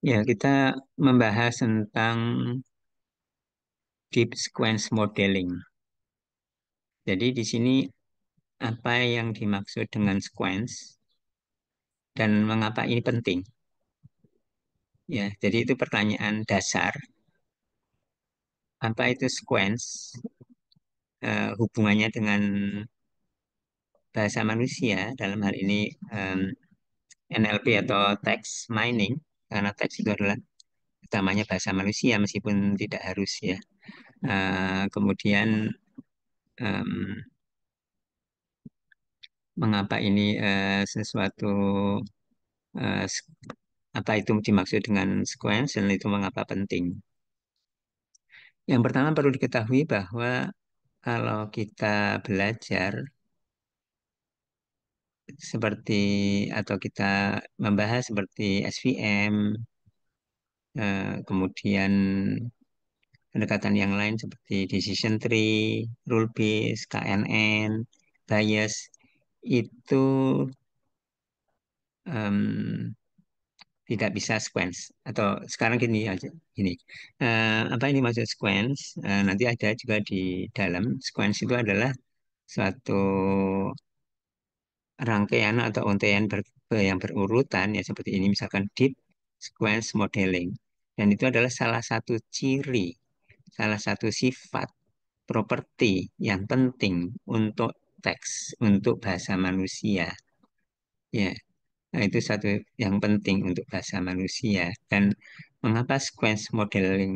Ya, kita membahas tentang deep sequence modeling. Jadi di sini apa yang dimaksud dengan sequence dan mengapa ini penting? Ya, jadi itu pertanyaan dasar. Apa itu sequence? Hubungannya dengan bahasa manusia dalam hal ini NLP atau text mining, karena teks itu adalah utamanya bahasa manusia meskipun tidak harus ya. Kemudian em, mengapa ini sesuatu eh, s- apa itu dimaksud dengan sequence dan itu mengapa penting. Yang pertama perlu diketahui bahwa kalau kita belajar seperti atau kita membahas seperti SVM, kemudian pendekatan yang lain seperti decision tree, rule based, KNN, bias, itu em, tidak bisa sequence. Atau sekarang gini aja, gini. Apa ini maksud sequence? Nanti ada juga di dalam sequence itu adalah suatu rangkaian atau untaian yang berurutan ya seperti ini misalkan deep sequence modeling. Dan itu adalah salah satu ciri, salah satu sifat properti yang penting untuk teks, untuk bahasa manusia. Ya, nah, itu satu yang penting untuk bahasa manusia. Dan mengapa sequence modeling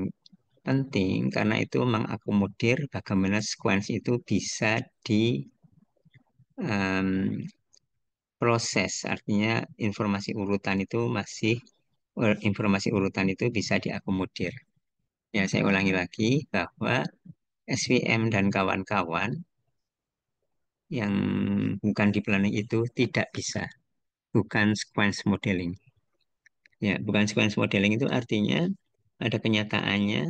penting? Karena itu mengakomodir bagaimana sequence itu bisa diproses. Artinya informasi urutan itu bisa diakomodir. Ya, saya ulangi lagi bahwa SVM dan kawan-kawan yang bukan di planning itu tidak bisa, bukan sequence modeling. Ya, bukan sequence modeling itu artinya ada kenyataannya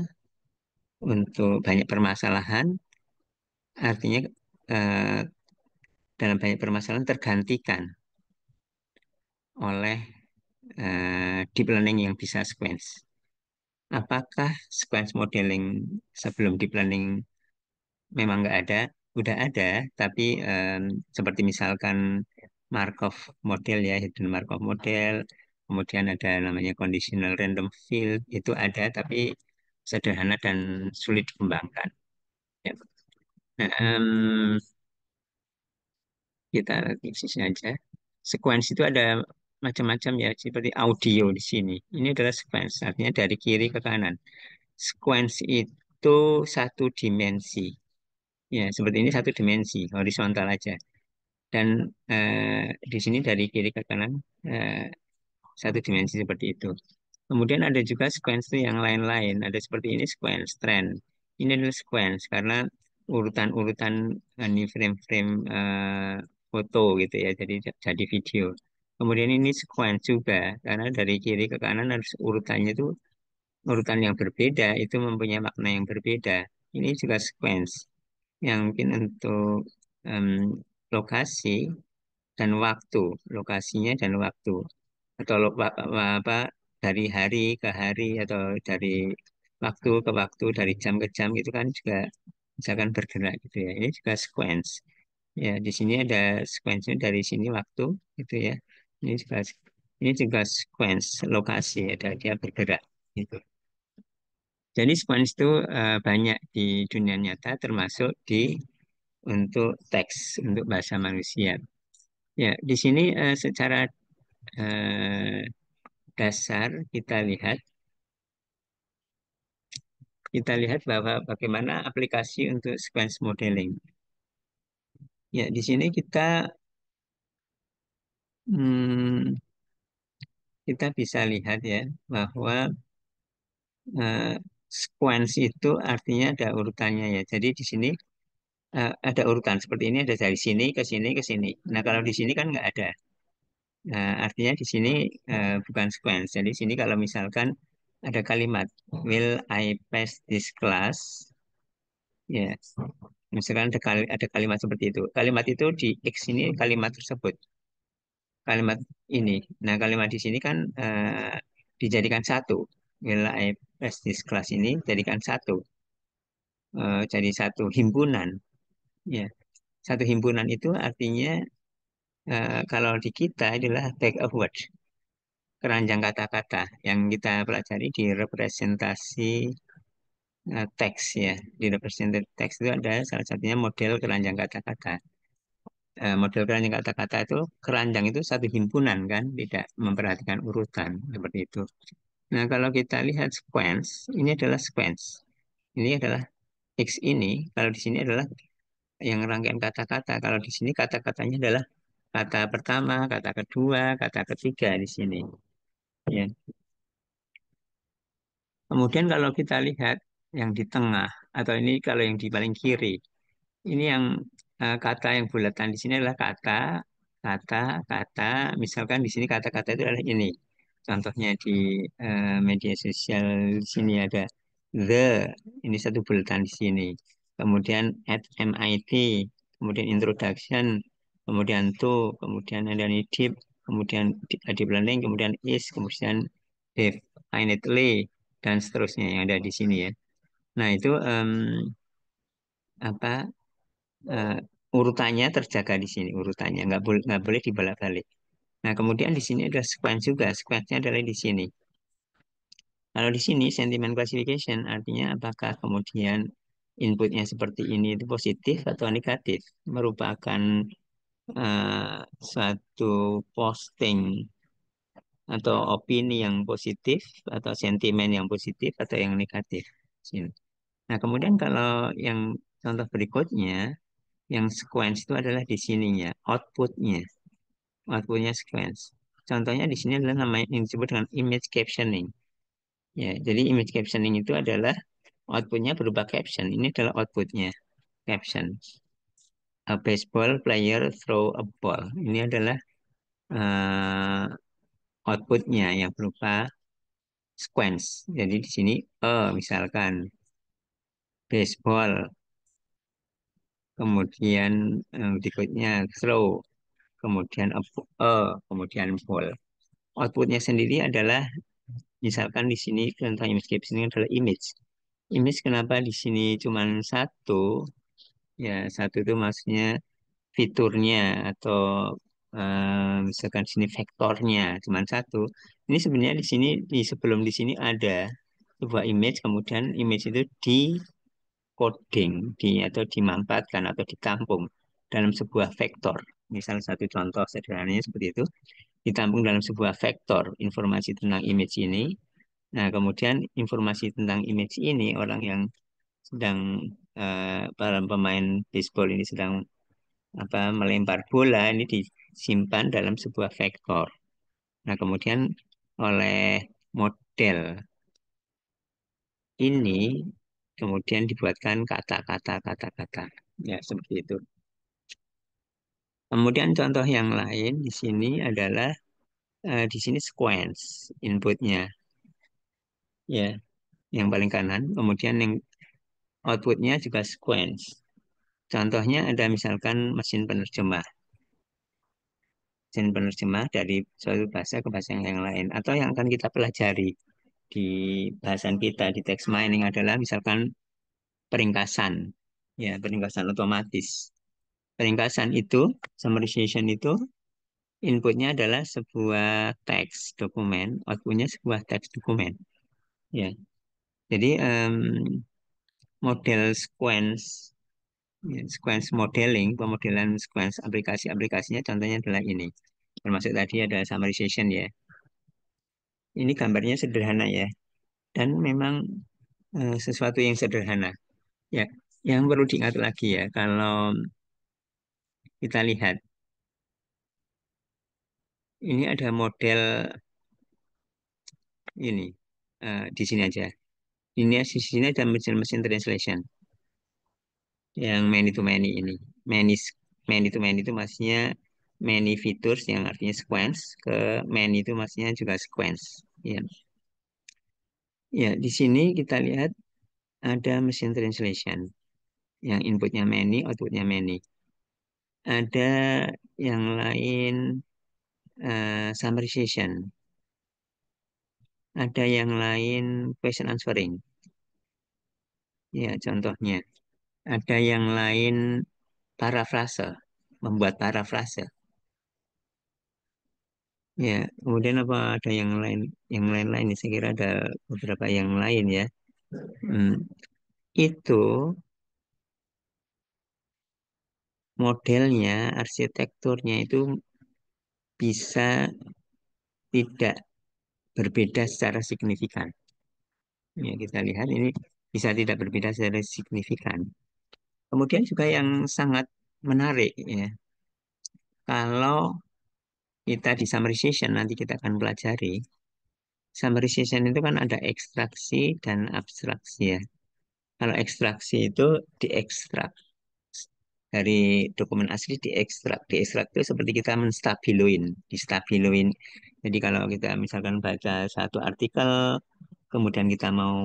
untuk banyak permasalahan, artinya eh, dalam banyak permasalahan tergantikan oleh deep learning yang bisa sequence. Apakah sequence modeling sebelum deep learning memang nggak ada? Udah ada, tapi seperti misalkan Markov model ya, hidden Markov model, kemudian ada namanya conditional random field, itu ada, tapi sederhana dan sulit dikembangkan. Ya. Nah, kita sisi aja. Sequence itu ada macam-macam ya, seperti audio di sini. Ini adalah sequence, artinya dari kiri ke kanan. Sequence itu satu dimensi. Ya, seperti ini satu dimensi, horizontal aja. Dan di sini dari kiri ke kanan eh, satu dimensi seperti itu. Kemudian ada juga sequence itu yang lain-lain. Ada seperti ini sequence trend. Ini adalah sequence karena urutan-urutan ini frame-frame foto gitu ya. Jadi video. Kemudian ini sequence juga karena dari kiri ke kanan harus urutannya itu urutan yang berbeda itu mempunyai makna yang berbeda. Ini juga sequence yang mungkin untuk em, lokasi dan waktu, lokasinya dan waktu atau apa dari hari ke hari atau dari waktu ke waktu, dari jam ke jam itu kan juga misalkan bergerak gitu ya. Ini juga sequence. Ya, di sini ada sequence-nya dari sini waktu gitu ya. Ini juga sequence lokasi ada dia bergerak gitu. Jadi sequence itu banyak di dunia nyata termasuk untuk teks untuk bahasa manusia. Ya, di sini secara eh, dasar kita lihat bahwa bagaimana aplikasi untuk sequence modeling. Ya, di sini hmm, kita bisa lihat ya bahwa eh, sequence itu artinya ada urutannya ya. Jadi di sini ada urutan seperti ini ada dari sini ke sini ke sini. Nah, kalau di sini kan nggak ada. Nah, artinya di sini bukan sequence. Jadi di sini kalau misalkan ada kalimat will I pass this class? Ya, misalkan ada kalimat seperti itu. Kalimat itu di X ini kalimat tersebut, kalimat ini. Nah, kalimat di sini kan dijadikan satu. Nilai prestis kelas ini jadikan satu, jadi satu himpunan. Ya, satu himpunan itu artinya kalau di kita adalah bag of words, keranjang kata-kata yang kita pelajari di representasi teks ya. Di representasi teks itu ada salah satunya model keranjang kata-kata. Model keranjang kata-kata itu keranjang itu satu himpunan kan, tidak memperhatikan urutan seperti itu. Nah, kalau kita lihat sequence, ini adalah sequence. Ini adalah X ini, kalau di sini adalah yang rangkaian kata-kata. Kalau di sini kata-katanya adalah kata pertama, kata kedua, kata ketiga di sini. Ya. Kemudian kalau kita lihat yang di tengah, atau ini kalau yang di paling kiri, ini yang kata yang bulatan di sini adalah kata, kata, kata. Misalkan di sini kata-kata itu adalah ini. Contohnya di media sosial di sini ada the, ini satu bulatan di sini. Kemudian at MIT, kemudian introduction, kemudian to, kemudian ada deep, kemudian deep learning, kemudian is, kemudian definitely, dan seterusnya yang ada di sini ya. Nah itu apa eh, urutannya terjaga di sini, urutannya nggak boleh dibolak-balik. Nah kemudian di sini ada sequence juga, sequence-nya adalah di sini. Kalau di sini sentiment classification artinya apakah kemudian inputnya seperti ini itu positif atau negatif, merupakan suatu posting atau opini yang positif atau sentimen yang positif atau yang negatif. Sini. Nah kemudian kalau yang contoh berikutnya, yang sequence itu adalah di sininya, outputnya, outputnya sequence. Contohnya di sini adalah namanya yang disebut dengan image captioning. Ya, jadi image captioning itu adalah outputnya berupa caption. Ini adalah outputnya, caption. A baseball player throw a ball. Ini adalah uh, outputnya yang berupa sequence. Jadi di sini misalkan baseball, kemudian berikutnya throw, kemudian kemudian ball. Outputnya sendiri adalah misalkan di sini tentang image captioning adalah image. Image kenapa di sini cuma satu? Ya, satu itu maksudnya fiturnya atau misalkan di sini vektornya cuma satu. Ini sebenarnya di sini sebelum di sini ada sebuah image, kemudian image itu di coding atau dimanfaatkan atau ditampung dalam sebuah vektor. Misal satu contoh sederhananya seperti itu, ditampung dalam sebuah vektor informasi tentang image ini. Nah, kemudian informasi tentang image ini orang yang sedang para pemain baseball ini sedang melempar bola ini disimpan dalam sebuah vektor. Nah, kemudian oleh model ini kemudian dibuatkan kata-kata kata-kata. Ya, seperti itu. Kemudian contoh yang lain di sini adalah di sini sequence inputnya, ya, yang paling kanan. Kemudian yang outputnya juga sequence. Contohnya ada misalkan mesin penerjemah dari suatu bahasa ke bahasa yang lain, atau yang akan kita pelajari di bahasan kita di text mining adalah misalkan peringkasan, ya, peringkasan otomatis. Peringkasan itu, summarization itu, inputnya adalah sebuah teks dokumen, outputnya sebuah teks dokumen. Ya, jadi model sequence, ya, sequence modeling, pemodelan sequence aplikasi-aplikasinya contohnya adalah ini. Termasuk tadi ada summarization ya. Ini gambarnya sederhana ya, dan memang sesuatu yang sederhana. Ya, yang perlu diingat lagi ya, kalau kita lihat ini ada model ini di sini aja. Ini di sini ada mesin-mesin translation yang many to many ini. Many many to many itu maksudnya many features yang artinya sequence, ke many itu maksudnya juga sequence. Ya, ya di sini kita lihat ada mesin translation yang inputnya many, outputnya many. Ada yang lain summarization. ada yang lain question answering. Ya, contohnya. Ada yang lain parafrase, membuat parafrase. Ya, kemudian apa ada yang lain-lain? Saya kira ada beberapa yang lain ya. Hmm, itu modelnya, arsitekturnya itu bisa tidak berbeda secara signifikan. Ya, kita lihat ini bisa tidak berbeda secara signifikan. Kemudian juga yang sangat menarik ya, kalau kita di summarization nanti kita akan pelajari. Summarization itu kan ada ekstraksi dan abstraksi ya. Kalau ekstraksi itu diekstrak dari dokumen asli diekstrak. Diekstrak itu seperti kita menstabiloin, distabiloin. Jadi kalau kita misalkan baca satu artikel, kemudian kita mau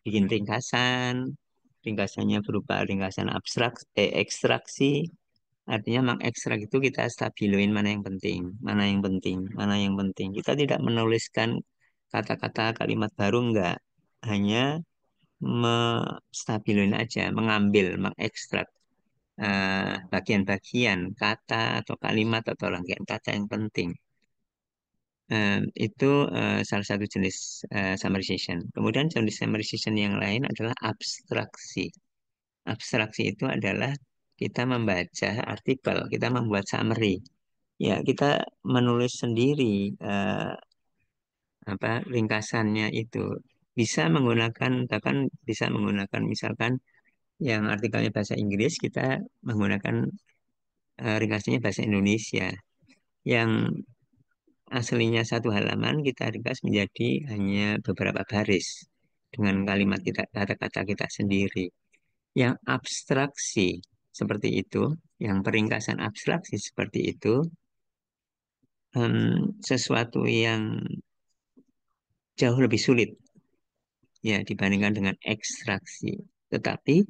bikin ringkasan, ringkasannya berupa ringkasan ekstraksi, artinya mengekstrak itu kita stabiloin mana yang penting, mana yang penting, mana yang penting. Kita tidak menuliskan kata-kata kalimat baru enggak, hanya stabiloin aja, mengambil, mengekstrak bagian-bagian kata atau kalimat atau rangkaian kata yang penting. Itu salah satu jenis summarization. Kemudian jenis summarization yang lain adalah abstraksi. Abstraksi itu adalah kita membaca artikel, kita membuat summary. Ya, kita menulis sendiri apa ringkasannya itu. Bisa menggunakan bahkan bisa menggunakan misalkan yang artikelnya bahasa Inggris, kita menggunakan ringkasannya bahasa Indonesia. Yang aslinya satu halaman kita ringkas menjadi hanya beberapa baris dengan kalimat kita, kata-kata kita sendiri. Yang abstraksi seperti itu, yang peringkasan abstraksi seperti itu, sesuatu yang jauh lebih sulit ya dibandingkan dengan ekstraksi. Tetapi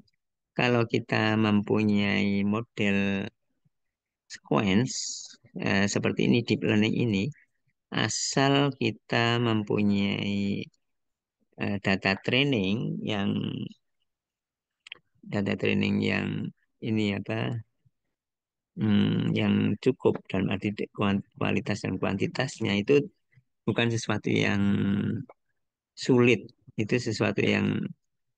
kalau kita mempunyai model sequence seperti ini, deep learning ini, asal kita mempunyai data training yang ini apa yang cukup dalam arti kualitas dan kuantitasnya itu bukan sesuatu yang sulit, itu sesuatu yang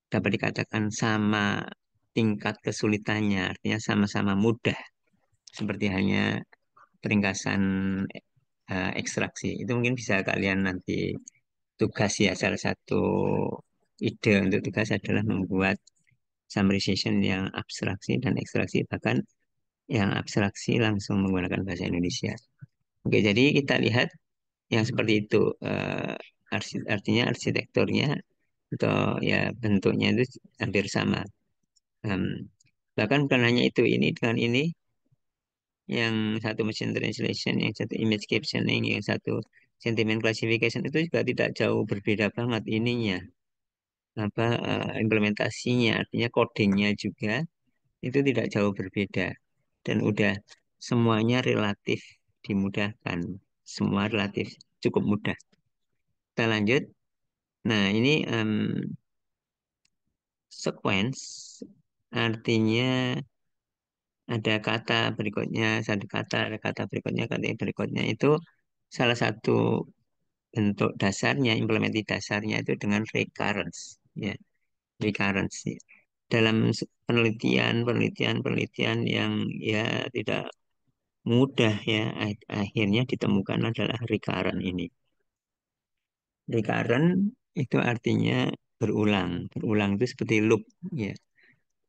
dapat dikatakan sama tingkat kesulitannya, artinya sama-sama mudah, seperti hanya peringkasan ekstraksi. Itu mungkin bisa kalian nanti tugas ya, salah satu ide untuk tugas adalah membuat summarization yang abstraksi dan ekstraksi, bahkan yang abstraksi langsung menggunakan bahasa Indonesia. Oke, jadi kita lihat yang seperti itu, artinya arsitekturnya atau ya bentuknya itu hampir sama. Bahkan bukan hanya itu, ini dengan ini, yang satu machine translation, yang satu image captioning, yang satu sentiment classification itu juga tidak jauh berbeda banget ininya, apa implementasinya, artinya codingnya juga itu tidak jauh berbeda dan udah semuanya relatif dimudahkan, semua relatif cukup mudah. Kita lanjut. Nah, ini sequence artinya ada kata berikutnya, satu kata, ada kata berikutnya, kata yang berikutnya itu salah satu bentuk dasarnya, implementasi dasarnya itu dengan recurrence, ya, recurrence. Ya. Dalam penelitian yang ya tidak mudah ya, akhirnya ditemukan adalah recurrent ini. Recurrent itu artinya berulang, berulang itu seperti loop, ya.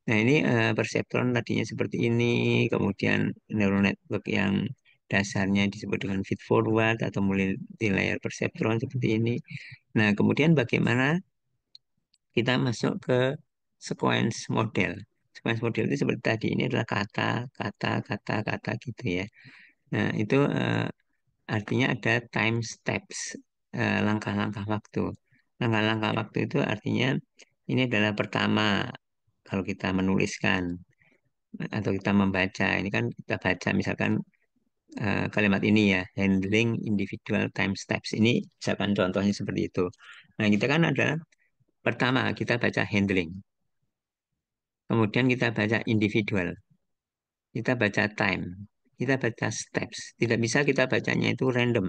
Nah, ini perseptron tadinya seperti ini, kemudian neural network yang dasarnya disebut dengan feed forward atau multi-layer perseptron seperti ini. Nah, kemudian bagaimana kita masuk ke sequence model. Sequence model itu seperti tadi, ini adalah kata, kata, kata, kata gitu ya. Nah, itu artinya ada time steps, langkah-langkah waktu. Langkah-langkah waktu itu artinya ini adalah pertama kalau kita menuliskan atau kita membaca. Ini kan kita baca misalkan kalimat ini ya, handling individual time steps. Ini misalkan contohnya seperti itu. Nah, kita kan adalah pertama kita baca handling, kemudian kita baca individual, kita baca time, kita baca steps. Tidak bisa kita bacanya itu random.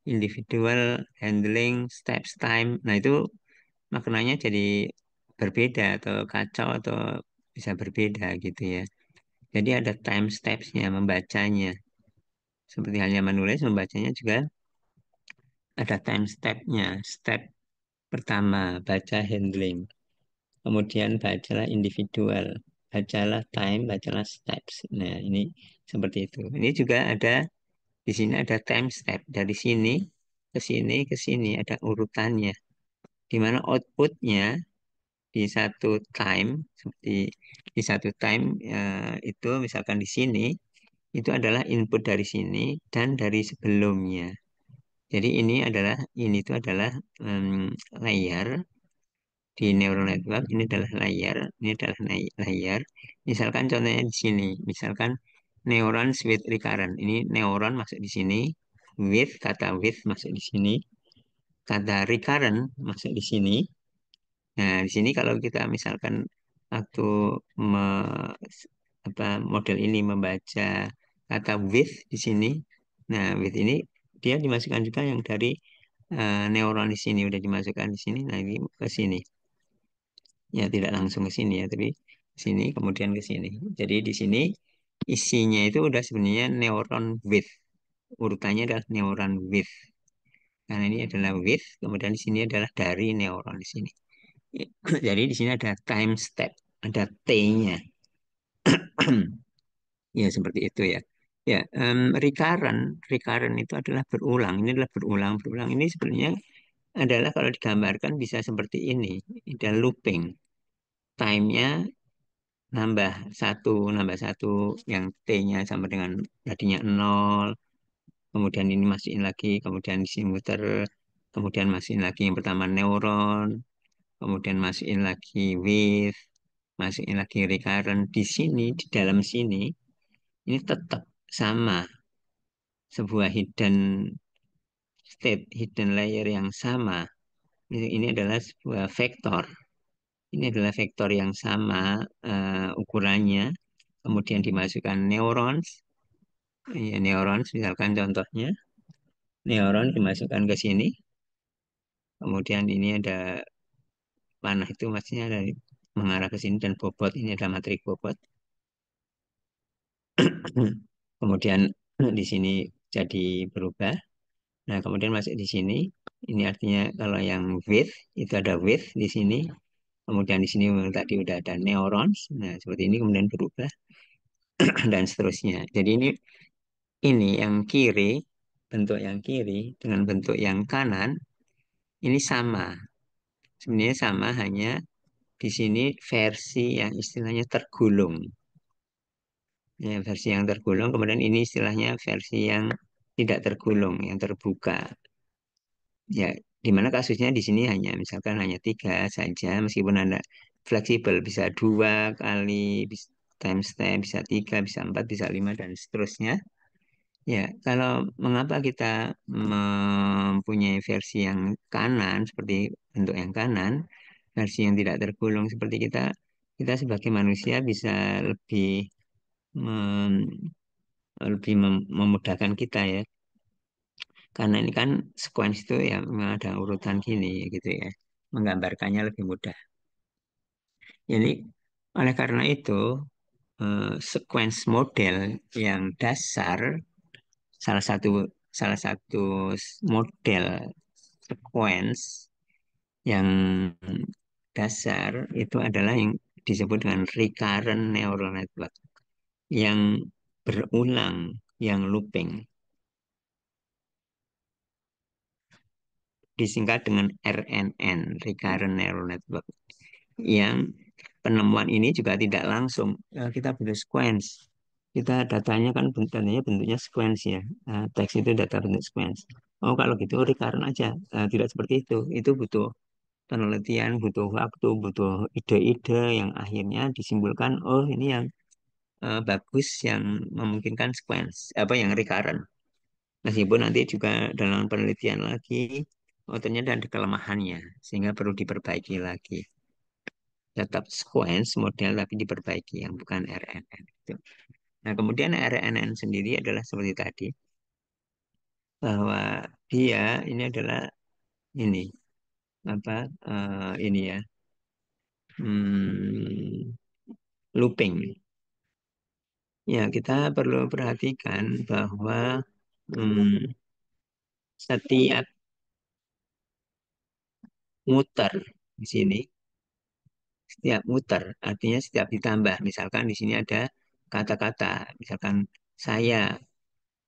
Individual, handling, steps, time. Nah, itu maknanya jadi berbeda atau kacau atau bisa berbeda gitu ya. Jadi ada time steps-nya membacanya. Seperti halnya menulis, membacanya juga ada time step-nya. Step pertama, baca handling. Kemudian bacalah individual. Bacalah time, bacalah steps. Nah, ini seperti itu. Ini juga ada, di sini ada time step. Dari sini ke sini, ke sini. Ada urutannya. Di mana outputnya di satu time, seperti di satu time itu misalkan di sini, itu adalah input dari sini dan dari sebelumnya. Jadi ini itu adalah layar di neural network. Ini adalah layar, ini adalah layar. Misalkan contohnya di sini, misalkan neurons with recurrent. Ini neuron masuk di sini, with kata with masuk di sini, kata recurrent masuk di sini. Nah, di sini kalau kita misalkan waktu me- model ini membaca kata with di sini, nah with ini dia dimasukkan juga yang dari neuron di sini udah dimasukkan di sini, nah ini ke sini. Ya tidak langsung ke sini ya, tapi ke sini kemudian ke sini. Jadi di sini isinya itu udah sebenarnya neuron with. Urutannya adalah neuron with. Karena ini adalah with, kemudian di sini adalah dari neuron di sini. Jadi di sini ada time step, ada T-nya. Ya, seperti itu ya. Ya, recurrent itu adalah berulang. Ini adalah berulang, berulang. Ini sebenarnya adalah kalau digambarkan bisa seperti ini. Ada looping. Time-nya nambah satu, yang T-nya sama dengan tadinya nol. Kemudian ini masukin lagi, kemudian di sini muter, kemudian masukin lagi yang pertama neuron, kemudian masukin lagi with, masukin lagi recurrent. Di sini, di dalam sini, ini tetap sama, sebuah hidden layer yang sama. Ini adalah sebuah vektor. Ini adalah vektor yang sama ukurannya. Kemudian dimasukkan neurons. Ya, neurons misalkan contohnya. Neuron dimasukkan ke sini. Kemudian ini ada panah itu maksudnya ada mengarah ke sini dan bobot ini adalah matrik bobot. Kemudian di sini jadi berubah. Nah, kemudian masuk di sini. Ini artinya kalau yang width itu ada width di sini. Kemudian di sini tadi udah ada neurons. Nah, seperti ini kemudian berubah dan seterusnya. Jadi ini yang kiri, bentuk yang kiri dengan bentuk yang kanan ini sama. Sebenarnya sama, hanya di sini versi yang istilahnya tergulung. Ya, versi yang tergulung, kemudian ini istilahnya versi yang tidak tergulung, yang terbuka. Ya, di mana kasusnya di sini hanya misalkan hanya tiga saja, meskipun Anda fleksibel, bisa dua kali time step, bisa tiga, bisa empat, bisa lima, dan seterusnya. Ya, kalau mengapa kita mempunyai versi yang kanan, seperti bentuk yang kanan, versi yang tidak tergulung seperti kita sebagai manusia bisa mem- memudahkan kita ya. Karena ini kan sequence itu ya memang ada urutan gini gitu ya. Menggambarkannya lebih mudah. Jadi oleh karena itu sequence model yang dasar salah satu salah satu model sequence yang dasar itu adalah yang disebut dengan recurrent neural network yang berulang, yang looping, disingkat dengan RNN, recurrent neural network, yang penemuan ini juga tidak langsung. Kita butuh sequence. Kita datanya kan datanya bentuknya sequence ya. Teks itu data bentuk sequence. Oh, kalau gitu recurrent aja. Tidak seperti itu. Itu butuh penelitian, butuh waktu, butuh ide-ide yang akhirnya disimpulkan, oh ini yang bagus, yang memungkinkan sequence, apa yang recurrent. Meskipun nanti juga dalam penelitian lagi, oh ternyata ada kelemahannya, sehingga perlu diperbaiki lagi. Tetap sequence model tapi diperbaiki, yang bukan RNN. Gitu. Nah, kemudian RNN sendiri adalah seperti tadi, bahwa dia ini adalah ini, apa, ini ya, hmm, looping. Ya, kita perlu perhatikan bahwa hmm, setiap muter di sini, setiap muter artinya setiap ditambah. Misalkan di sini ada kata-kata, misalkan saya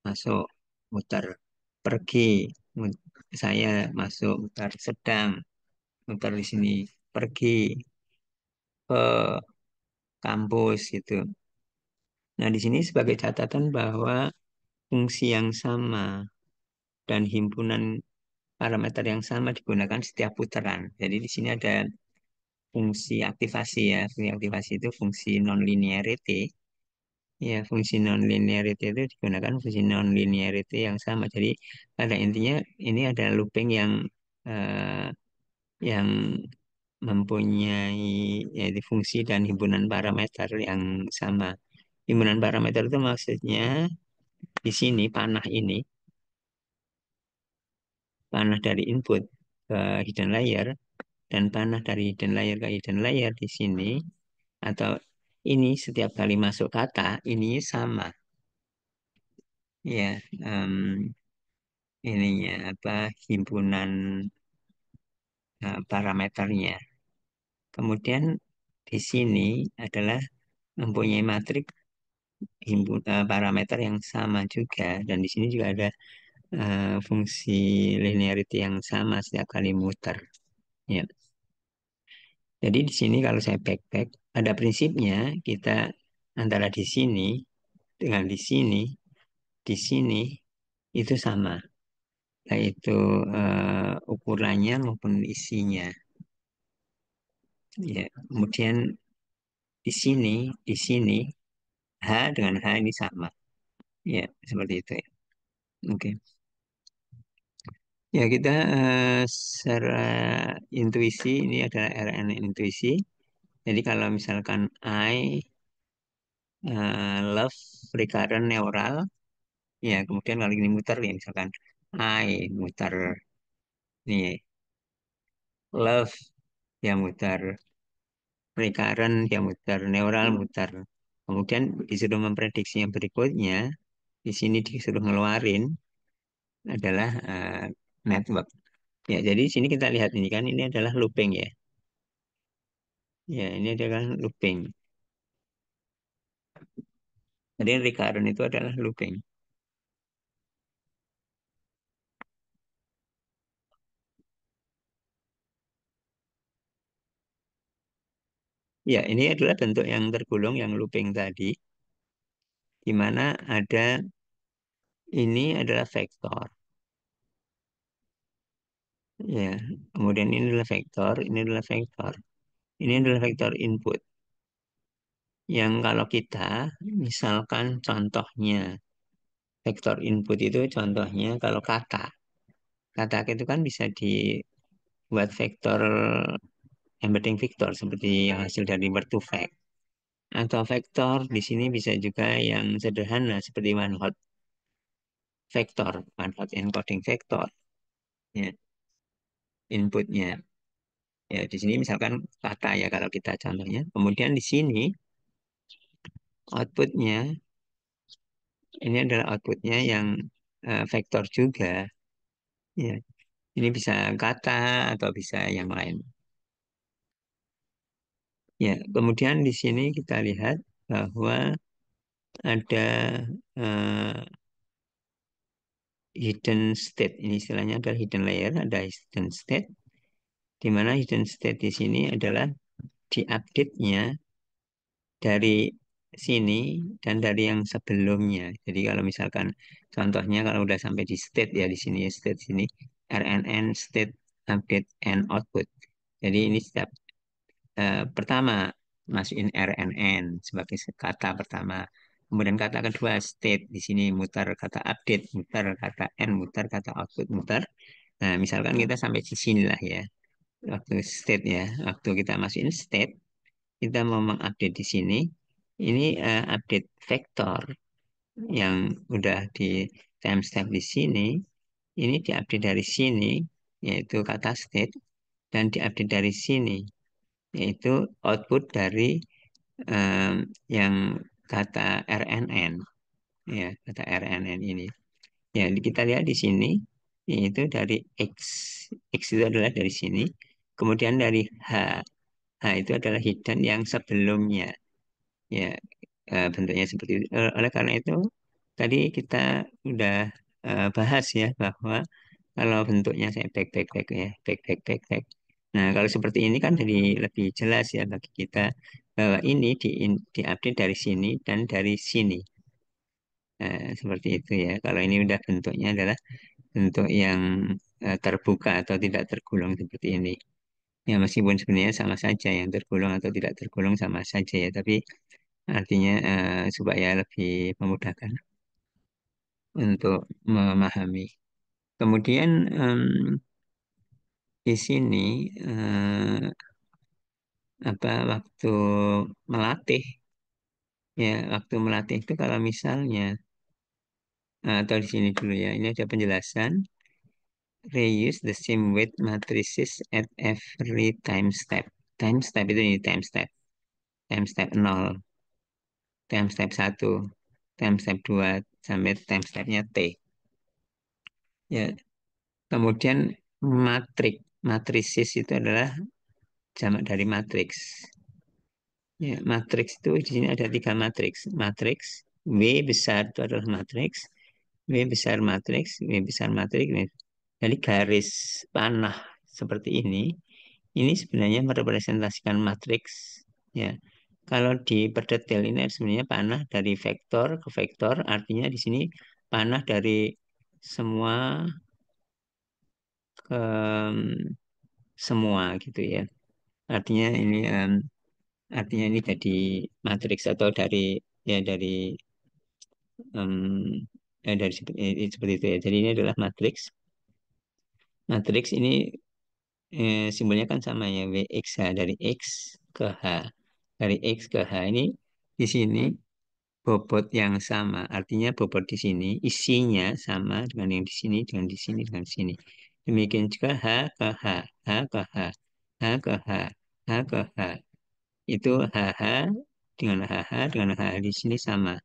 masuk muter, pergi, saya masuk muter, sedang muter di sini, pergi ke kampus gitu. Nah, di sini sebagai catatan bahwa fungsi yang sama dan himpunan parameter yang sama digunakan setiap putaran. Jadi di sini ada fungsi aktivasi ya. Fungsi aktivasi itu fungsi non-linearity. Ya, fungsi non-linearity itu digunakan fungsi non-linearity yang sama. Jadi pada intinya ini ada looping yang mempunyai yaitu fungsi dan himpunan parameter yang sama. Himpunan parameter itu maksudnya di sini panah dari input ke hidden layer dan panah dari hidden layer ke hidden layer di sini atau ini setiap kali masuk kata ini sama ya, ininya apa, himpunan parameternya. Kemudian di sini adalah mempunyai matriks parameter yang sama juga dan di sini juga ada fungsi linearity yang sama setiap kali muter. Ya. Jadi di sini kalau saya backpack, pada prinsipnya kita antara dengan di sini itu sama, yaitu ukurannya maupun isinya. Ya, kemudian di sini H dengan H ini sama. Ya, seperti itu ya. Oke. Ya, kita secara intuisi ini adalah RN intuisi. Jadi kalau misalkan I love recurrent neural, ya kemudian kalau ini muter ya misalkan I muter nih love ya muter recurrent ya muter neural muter. Kemudian disuruh memprediksi yang berikutnya, di sini disuruh ngeluarin adalah network. Ya, jadi di sini kita lihat ini kan ini adalah looping ya. Ya, ini adalah looping. Jadi recurrent itu adalah looping. Ya, ini adalah bentuk yang tergolong yang looping tadi, di mana ada ini adalah vektor. Ya, kemudian ini adalah vektor, ini adalah vektor. Ini adalah vektor input. Yang kalau kita, misalkan contohnya, vektor input itu contohnya kalau kata. Kata itu kan bisa dibuat vektor, embedding vektor seperti yang hasil dari word2vec. Atau vektor di sini bisa juga yang sederhana seperti one hot vektor, one hot encoding vektor. Ya, inputnya. Ya, di sini misalkan kata ya kalau kita contohnya. Kemudian di sini outputnya, ini adalah outputnya yang vektor juga. Ya, ini bisa kata atau bisa yang lain. Ya, kemudian di sini kita lihat bahwa ada eh, hidden state. Ini istilahnya adalah hidden layer, ada hidden state. Di mana hidden state di sini adalah diupdate-nya dari sini dan dari yang sebelumnya. Jadi kalau misalkan contohnya kalau udah sampai di state ya di sini ya state sini RNN state update and output. Jadi ini setiap pertama masukin RNN sebagai kata pertama. Kemudian kata kedua state, di sini mutar kata update, mutar kata end, mutar kata output, mutar. Nah, misalkan kita sampai di sini lah ya, waktu state ya, waktu kita masukin state, kita mau mengupdate di sini, ini update vektor yang udah di timestamp di sini, ini diupdate dari sini, yaitu kata state, dan diupdate dari sini, yaitu output dari em, yang kata RNN, ya kata RNN ini. Ya, kita lihat di sini, yaitu dari X. X itu adalah dari sini, kemudian dari H. H itu adalah hidden yang sebelumnya. Ya, bentuknya seperti itu. Oleh karena itu, tadi kita udah bahas ya bahwa kalau bentuknya saya back ya, back. Nah, kalau seperti ini kan jadi lebih jelas ya bagi kita bahwa ini diupdate dari sini dan dari sini. Seperti itu ya. Kalau ini udah bentuknya adalah bentuk yang terbuka atau tidak tergolong seperti ini. Ya, meskipun sebenarnya sama saja yang tergolong atau tidak tergolong sama saja ya, tapi artinya supaya lebih memudahkan untuk memahami. Kemudian di sini waktu melatih ya, waktu melatih itu kalau misalnya atau di sini dulu ya, ini ada penjelasan reuse the same weight matrices at every time step. Time step itu ini time step 0, time step 1, time step 2 sampai time stepnya T. Ya, kemudian matrices itu adalah jamak dari matriks. Ya, matriks itu di sini ada 3 matriks. Matriks W besar itu adalah matriks, W besar matriks, W besar matriks. Jadi garis panah seperti ini sebenarnya merepresentasikan matriks. Ya, kalau diperdetail ini sebenarnya panah dari vektor ke vektor, artinya di sini panah dari semua ke semua gitu ya. Artinya ini jadi matriks atau dari ya dari seperti itu ya. Jadi ini adalah matriks. Matriks ini simbolnya kan sama ya, WXH dari X ke H. Dari X ke H ini di sini bobot yang sama. Artinya bobot di sini isinya sama dengan yang di sini, dengan di sini, dengan di sini. Demikian juga H ke H, H ke H, H ke H, H ke H. Itu HH dengan HH dengan HH di sini sama.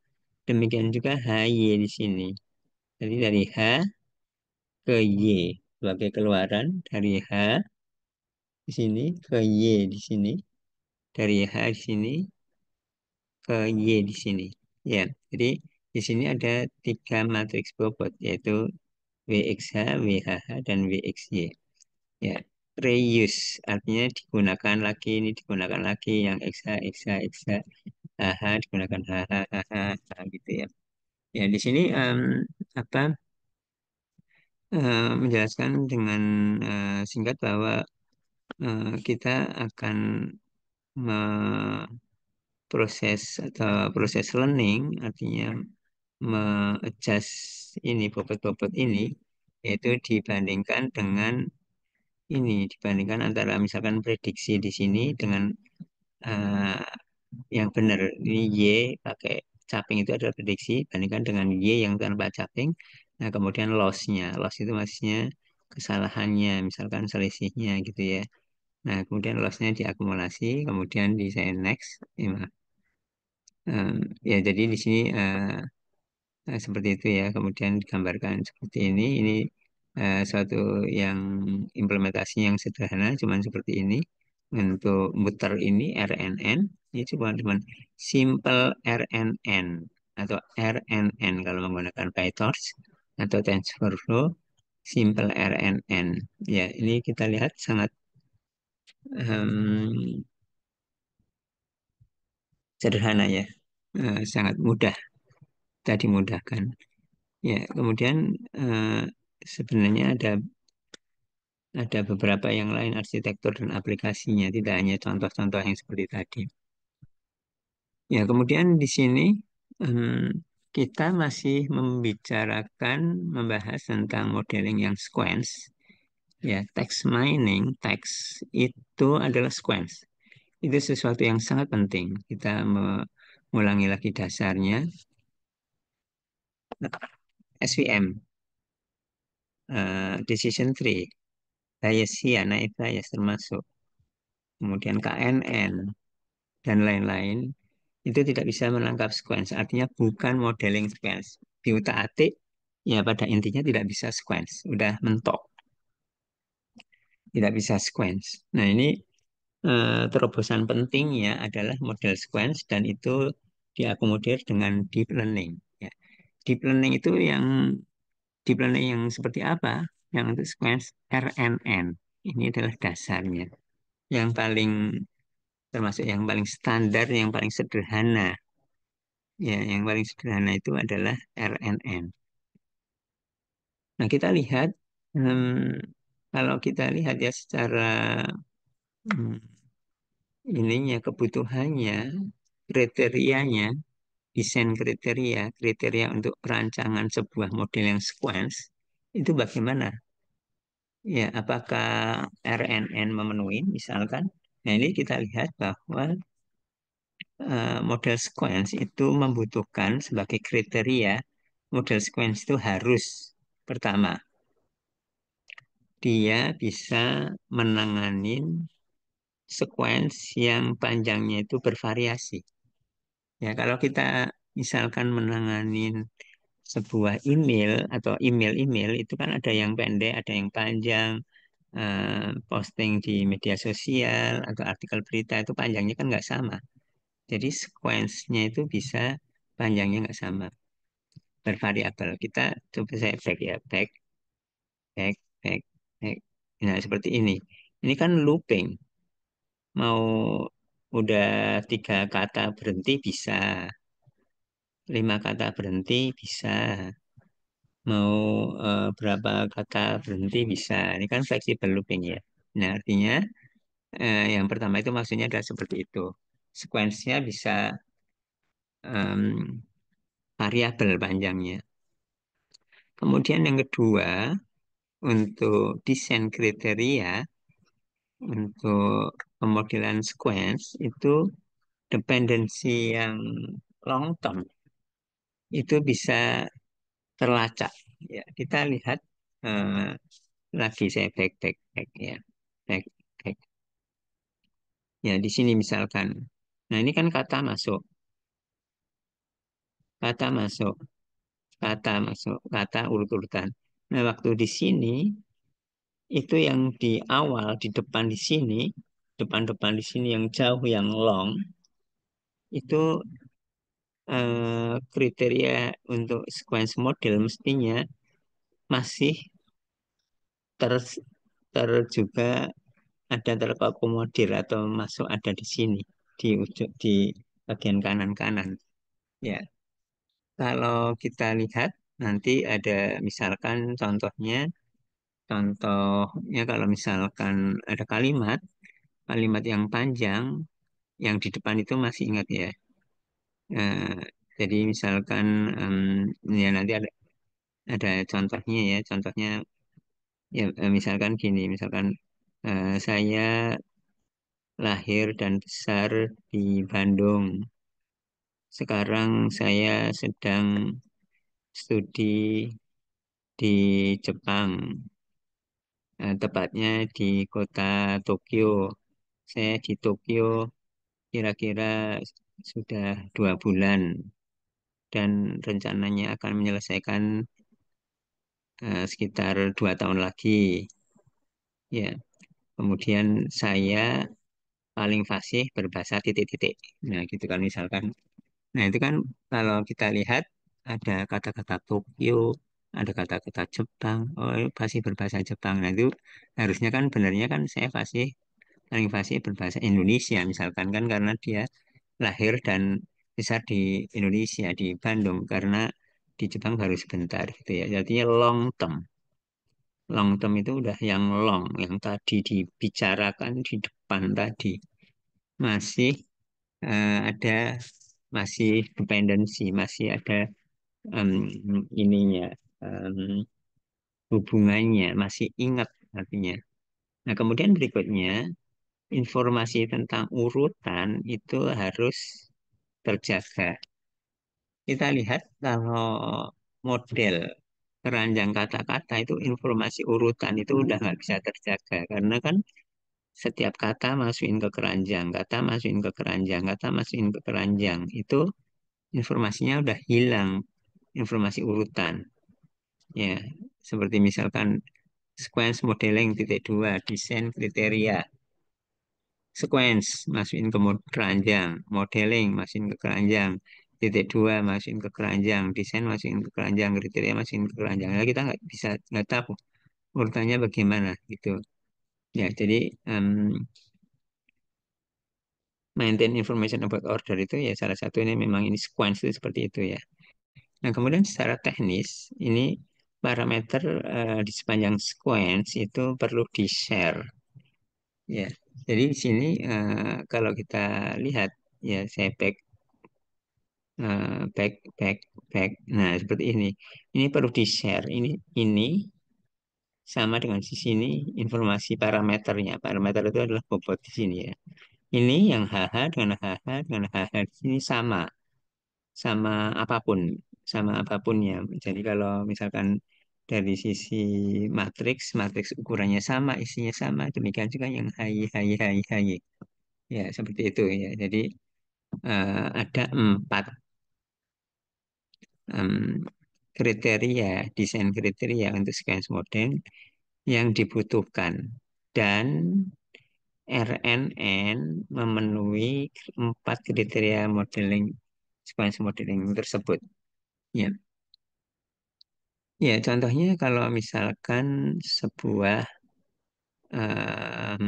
Demikian juga HY di sini. Jadi dari H ke Y sebagai keluaran dari H di sini ke Y di sini, dari H di sini ke Y di sini. Ya, jadi di sini ada 3 matriks bobot yaitu WXH, WHH, dan WXY. Ya, reuse artinya digunakan lagi, ini digunakan lagi yang XH, XH, XH, HH digunakan HH, HH, gitu ya. Ya, di sini apa menjelaskan dengan singkat bahwa kita akan proses learning, artinya me-adjust ini bobot-bobot ini, yaitu dibandingkan antara misalkan prediksi di sini dengan eh, yang benar. Ini Y pakai caping itu adalah prediksi, bandingkan dengan Y yang tanpa caping. Nah, kemudian loss itu maksudnya kesalahannya, misalkan selisihnya gitu ya. Nah, kemudian lossnya diakumulasi, kemudian di saya next. Ya, maaf. Ya, jadi di sini seperti itu ya. Kemudian digambarkan seperti ini. Ini suatu yang implementasi yang sederhana, cuman seperti ini. Untuk muter ini RNN, ini cuma simple RNN atau RNN kalau menggunakan PyTorch atau TensorFlow, simple RNN. Ya, ini kita lihat sangat em, sederhana ya. Sangat mudah, tadi mudahkan. Ya, kemudian sebenarnya ada beberapa yang lain arsitektur dan aplikasinya, tidak hanya contoh-contoh yang seperti tadi. Ya, kemudian di sini Em, kita masih membahas tentang modeling yang sequence. Ya, text mining, text itu adalah sequence. Itu sesuatu yang sangat penting. Kita mengulangi lagi dasarnya. SVM, Decision Tree, Bayesian, naib Bayes termasuk. Kemudian KNN, dan lain-lain. Itu tidak bisa menangkap sequence. Artinya bukan modeling sequence. Diutak-atik, ya pada intinya tidak bisa sequence. Udah mentok, tidak bisa sequence. Nah ini terobosan pentingnya adalah model sequence dan itu diakomodir dengan deep learning. Ya. Deep learning itu deep learning yang seperti apa? Yang untuk sequence RNN. Ini adalah dasarnya. Yang paling termasuk yang paling standar, yang paling sederhana. Ya, yang paling sederhana itu adalah RNN. Nah, kita lihat kalau kita lihat ya secara hmm, ininya kebutuhannya, kriterianya, desain kriteria, kriteria untuk perancangan sebuah model yang sequence itu bagaimana? Ya, apakah RNN memenuhi misalkan? Nah, ini kita lihat bahwa model sequence itu membutuhkan sebagai kriteria model sequence itu harus pertama dia bisa menangani sequence yang panjangnya itu bervariasi. Ya, kalau kita misalkan menangani sebuah email atau email-email itu kan ada yang pendek, ada yang panjang, posting di media sosial atau artikel berita itu panjangnya kan nggak sama. Jadi sequence-nya itu bisa panjangnya nggak sama, bervariabel. Kita coba saya back ya, back, back, back. Nah, seperti ini. Ini kan looping. Mau udah 3 kata berhenti bisa, 5 kata berhenti bisa, mau berapa kata berhenti bisa. Ini kan flexible looping ya. Nah, artinya yang pertama itu maksudnya adalah seperti itu. Sequence-nya bisa em, variabel panjangnya. Kemudian yang kedua, untuk desain kriteria, untuk pemodelan sequence, itu dependensi yang long term, itu bisa terlacak. Ya, kita lihat eh, lagi saya back ya, back, back. Ya, di sini misalkan. Nah, ini kan kata masuk, kata urut-urutan. Nah, waktu di sini itu yang di awal, di depan di sini, depan-depan di sini yang jauh, yang long, itu kriteria untuk sequence model mestinya masih ter, juga ada terkomodir atau masuk ada di sini di ujung di bagian kanan-kanan. Ya, kalau kita lihat nanti ada misalkan contohnya kalau misalkan ada kalimat yang panjang yang di depan itu masih ingat ya. Eh, jadi misalkan ya nanti ada contohnya ya, contohnya ya misalkan gini, misalkan saya lahir dan besar di Bandung. Sekarang saya sedang studi di Jepang, tepatnya di kota Tokyo. Saya di Tokyo kira-kira sudah 2 bulan dan rencananya akan menyelesaikan sekitar 2 tahun lagi. Ya, kemudian saya paling fasih berbahasa titik-titik. Nah, gitu kan misalkan. Nah, itu kan kalau kita lihat ada kata-kata Tokyo, ada kata-kata Jepang, oh fasih berbahasa Jepang. Nah, itu harusnya kan benarnya kan saya paling fasih berbahasa Indonesia misalkan kan karena dia lahir dan besar di Indonesia, di Bandung, karena di Jepang baru sebentar gitu ya. Artinya long term. Long term itu udah yang long, yang tadi dibicarakan di depan tadi. Masih ada masih dependensi, masih ada em, ininya, em, hubungannya, masih ingat artinya. Nah, kemudian berikutnya, informasi tentang urutan itu harus terjaga. Kita lihat kalau model keranjang kata-kata itu informasi urutan itu udah nggak bisa terjaga karena kan setiap kata masukin ke keranjang, kata masukin ke keranjang, kata masukin ke keranjang itu informasinya udah hilang, informasi urutan. Ya, seperti misalkan sequence modeling titik dua, desain kriteria, sequence masukin ke keranjang, modeling masukin ke keranjang, titik dua masukin ke keranjang, desain masukin ke keranjang, kriteria masukin ke keranjang. Nah, kita nggak tahu urutannya bagaimana gitu. Ya, jadi em, maintain information about order itu ya salah satunya memang ini sequence itu seperti itu ya. Nah, kemudian secara teknis ini parameter di sepanjang sequence itu perlu di-share ya. Jadi di sini kalau kita lihat ya saya eh, back back back. Nah, seperti ini. Ini perlu di-share. Ini sama dengan di sini informasi parameternya. Parameter itu adalah bobot di sini ya. Ini yang HH dengan HH dengan HH di sini sama, sama apapun, sama apapunnya. Jadi kalau misalkan dari sisi matriks, matriks ukurannya sama, isinya sama, demikian juga yang HI, HI, HI, HI. Ya, seperti itu ya. Jadi ada empat em, kriteria, desain kriteria untuk sequence model yang dibutuhkan. Dan RNN memenuhi empat kriteria modeling sequence modeling tersebut. Ya, ya contohnya kalau misalkan sebuah em,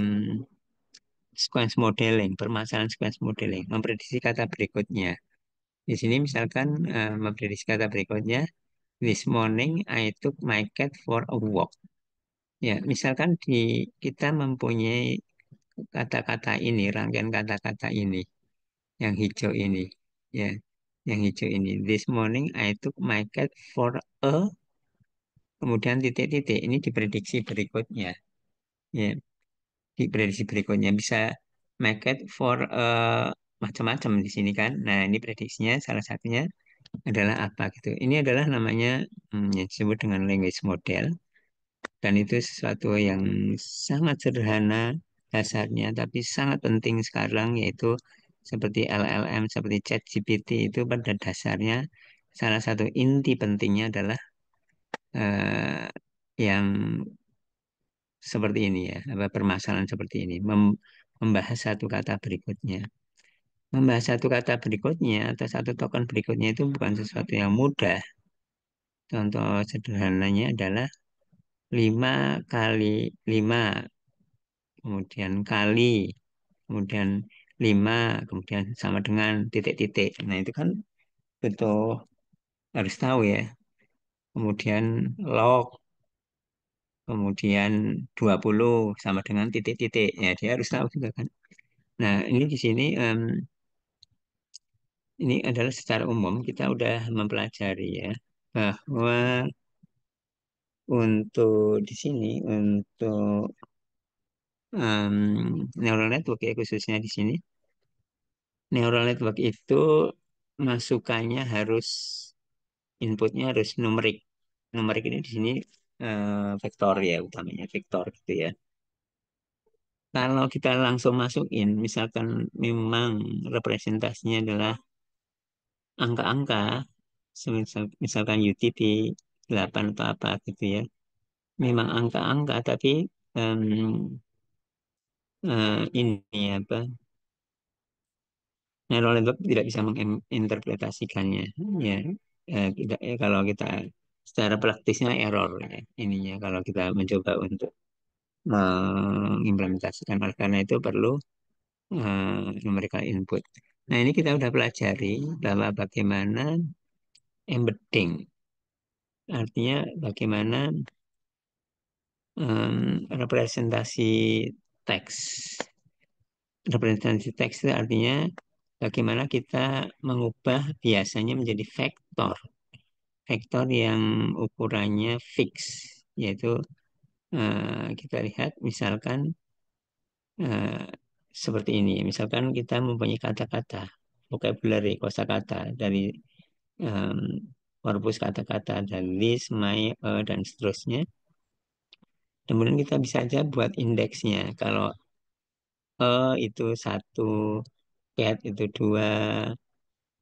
sequence modeling, permasalahan sequence modeling, memprediksi kata berikutnya. Di sini misalkan memprediksi kata berikutnya, this morning I took my cat for a walk. Ya, misalkan kita mempunyai kata-kata ini, rangkaian kata-kata ini, yang hijau ini, ya, yang hijau ini. This morning I took my cat for a, kemudian titik-titik. Ini diprediksi berikutnya, ya, diprediksi berikutnya bisa my cat for a macam-macam di sini kan. Nah, ini prediksinya salah satunya adalah apa gitu. Ini adalah namanya yang disebut dengan language model. Dan itu sesuatu yang sangat sederhana dasarnya, tapi sangat penting sekarang, yaitu seperti LLM, seperti ChatGPT itu pada dasarnya salah satu inti pentingnya adalah eh, yang seperti ini ya, apa permasalahan seperti ini, membahas satu kata berikutnya. Membahas satu kata berikutnya atau satu token berikutnya itu bukan sesuatu yang mudah. Contoh sederhananya adalah 5 kali 5 kemudian kali, kemudian 5 kemudian sama dengan titik-titik. Nah, itu kan betul harus tahu ya. Kemudian log, kemudian 20 sama dengan titik-titik. Ya, dia harus tahu juga kan. Nah, ini di sini ini adalah secara umum kita udah mempelajari ya bahwa untuk di sini untuk neural network ya khususnya di sini neural network itu masukannya harus inputnya harus numerik. Numerik ini di sini vektor ya utamanya vektor gitu ya. Kalau kita langsung masukin, misalkan memang representasinya adalah angka-angka, misalkan UTP 8 atau apa gitu ya. Memang angka-angka, tapi em, ini apa, neural network tidak bisa menginterpretasikannya. Ya, tidak ya kalau kita secara praktisnya error ya, ininya kalau kita mencoba untuk mengimplementasikan. Oleh karena itu perlu numerical input. Nah, ini kita udah pelajari bahwa bagaimana embedding, artinya bagaimana representasi teks. Representasi teks itu artinya bagaimana kita mengubah biasanya menjadi vektor. Vektor yang ukurannya fix, yaitu kita lihat misalkan eh, seperti ini. Misalkan kita mempunyai kata-kata, vocabulary, kosakata dari em, korpus kata-kata dari list, my, dan seterusnya. Kemudian kita bisa aja buat indeksnya. Kalau itu satu, cat itu dua,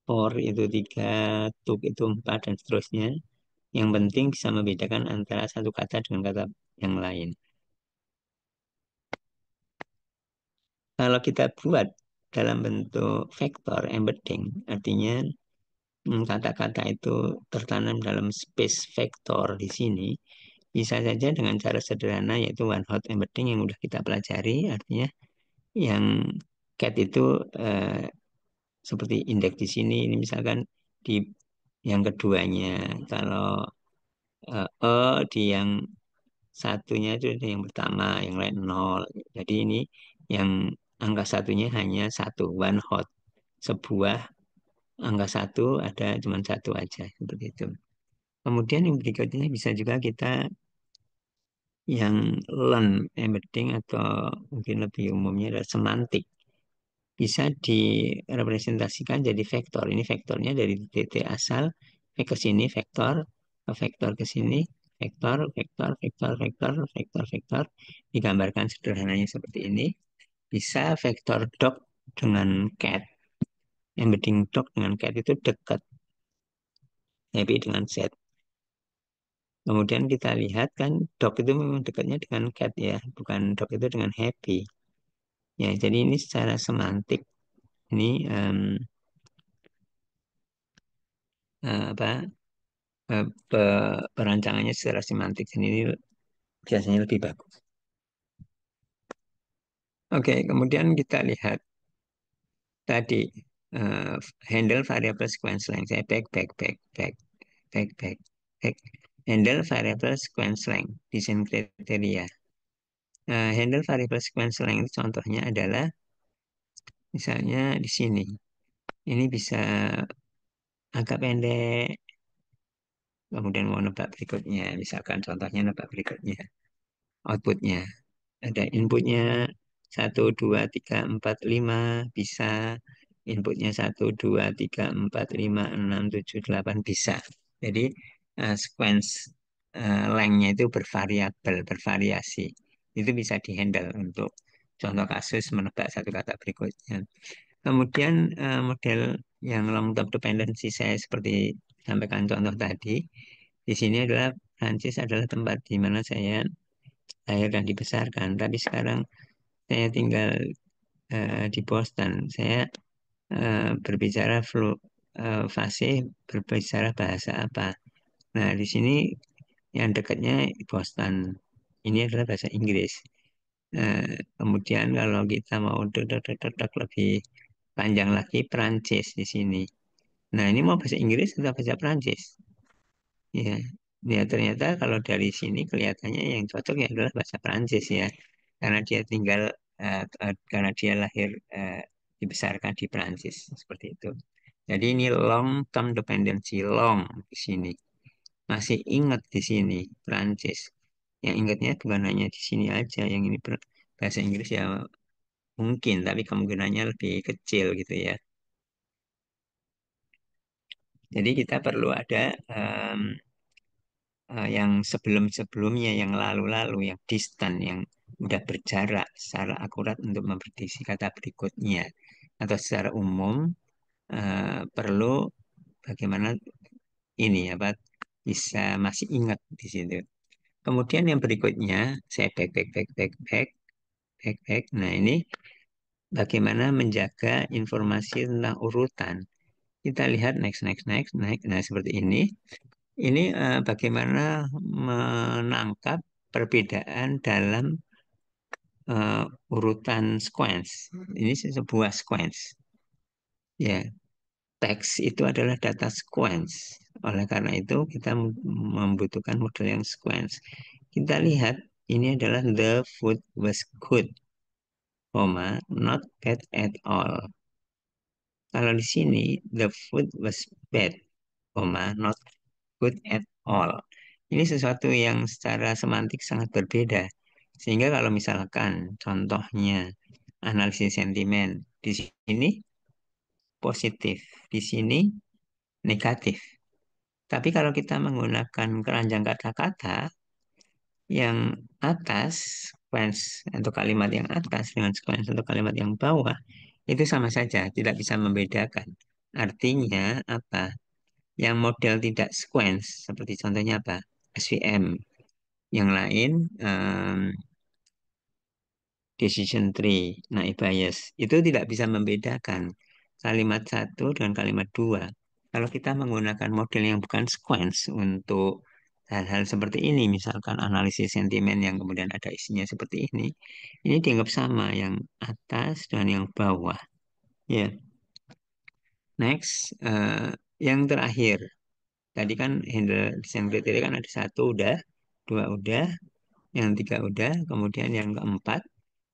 for itu tiga, tuk itu empat, dan seterusnya. Yang penting bisa membedakan antara satu kata dengan kata yang lain. Kalau kita buat dalam bentuk vektor embedding, artinya kata-kata itu tertanam dalam space vektor di sini, bisa saja dengan cara sederhana yaitu one hot embedding yang sudah kita pelajari, artinya yang cat itu seperti indeks di sini, ini misalkan di yang keduanya, kalau di yang satunya itu ada yang pertama, yang lain nol. Jadi ini yang angka satunya hanya satu, one hot. Sebuah angka satu ada cuma satu aja, seperti itu. Kemudian yang berikutnya bisa juga kita yang learn embedding atau mungkin lebih umumnya adalah semantik. Bisa direpresentasikan jadi vektor. Ini vektornya dari titik asal, ke sini vektor, ke vektor ke sini, vektor, vektor, vektor, vektor, vektor, vektor. Digambarkan sederhananya seperti ini. Bisa vektor dot dengan cat. Embedding dot dengan cat itu dekat, happy dengan set. Kemudian kita lihat kan dog itu memang dekatnya dengan cat ya, bukan dog itu dengan happy. Ya, jadi ini secara semantik ini apa perancangannya secara semantik ini biasanya lebih bagus. Oke, kemudian kita lihat tadi eh, handle variable sequence length. Saya back. Handle variable sequence length, desain kriteria. Handle variable sequence length contohnya adalah misalnya di sini. Ini bisa agak pendek, kemudian mau nebak berikutnya. Misalkan contohnya nebak berikutnya. Outputnya. Ada inputnya 1, 2, 3, 4, 5 bisa. Inputnya 1, 2, 3, 4, 5, 6, 7, 8 bisa. Jadi sequence length-nya itu bervariabel, bervariasi. Itu bisa dihandle untuk contoh kasus menebak satu kata berikutnya. Kemudian model yang long term dependency saya seperti sampaikan contoh tadi, di sini adalah Prancis adalah tempat di mana saya lahir dan dibesarkan. Tapi sekarang saya tinggal di Boston. Saya berbicara fasih, berbicara bahasa apa. Nah, di sini yang dekatnya Boston. Ini adalah bahasa Inggris. Kemudian kalau kita mau lebih panjang lagi, Perancis di sini. Nah, ini mau bahasa Inggris atau bahasa Perancis? Ya, ya ternyata kalau dari sini kelihatannya yang cocok ya adalah bahasa Perancis ya, karena dia tinggal karena dia lahir dibesarkan di Perancis seperti itu. Jadi ini long term dependency long di sini. Masih ingat di sini Perancis. Yang ingatnya bukan hanya di sini aja, yang ini bahasa Inggris ya mungkin, tapi kemungkinannya lebih kecil gitu ya. Jadi kita perlu ada yang sebelum-sebelumnya, yang lalu-lalu, yang distant, yang udah berjarak secara akurat untuk memprediksi kata berikutnya. Atau secara umum perlu bagaimana ini apa bisa masih ingat di situ. Kemudian yang berikutnya saya back. Nah ini bagaimana menjaga informasi tentang urutan. Kita lihat next. Nah seperti ini. Ini bagaimana menangkap perbedaan dalam urutan sequence. Ini sebuah sequence. Ya, teks itu adalah data sequence. Oleh karena itu, kita membutuhkan model yang sequence. Kita lihat, ini adalah the food was good, not bad at all. Kalau di sini, the food was bad, not good at all. Ini sesuatu yang secara semantik sangat berbeda. Sehingga kalau misalkan contohnya analisis sentimen di sini positif, di sini negatif. Tapi kalau kita menggunakan keranjang kata-kata yang atas, sequence atau kalimat yang atas dengan sequence atau kalimat yang bawah, itu sama saja, tidak bisa membedakan. Artinya apa? Yang model tidak sequence, seperti contohnya apa? SVM. Yang lain, decision tree, naib bias. Itu tidak bisa membedakan kalimat satu dengan kalimat dua. Kalau kita menggunakan model yang bukan sequence untuk hal-hal seperti ini, misalkan analisis sentimen yang kemudian ada isinya seperti ini dianggap sama yang atas dan yang bawah. Ya, next, yang terakhir. Tadi kan handle design criteria kan ada satu udah, dua udah, yang tiga udah, kemudian yang keempat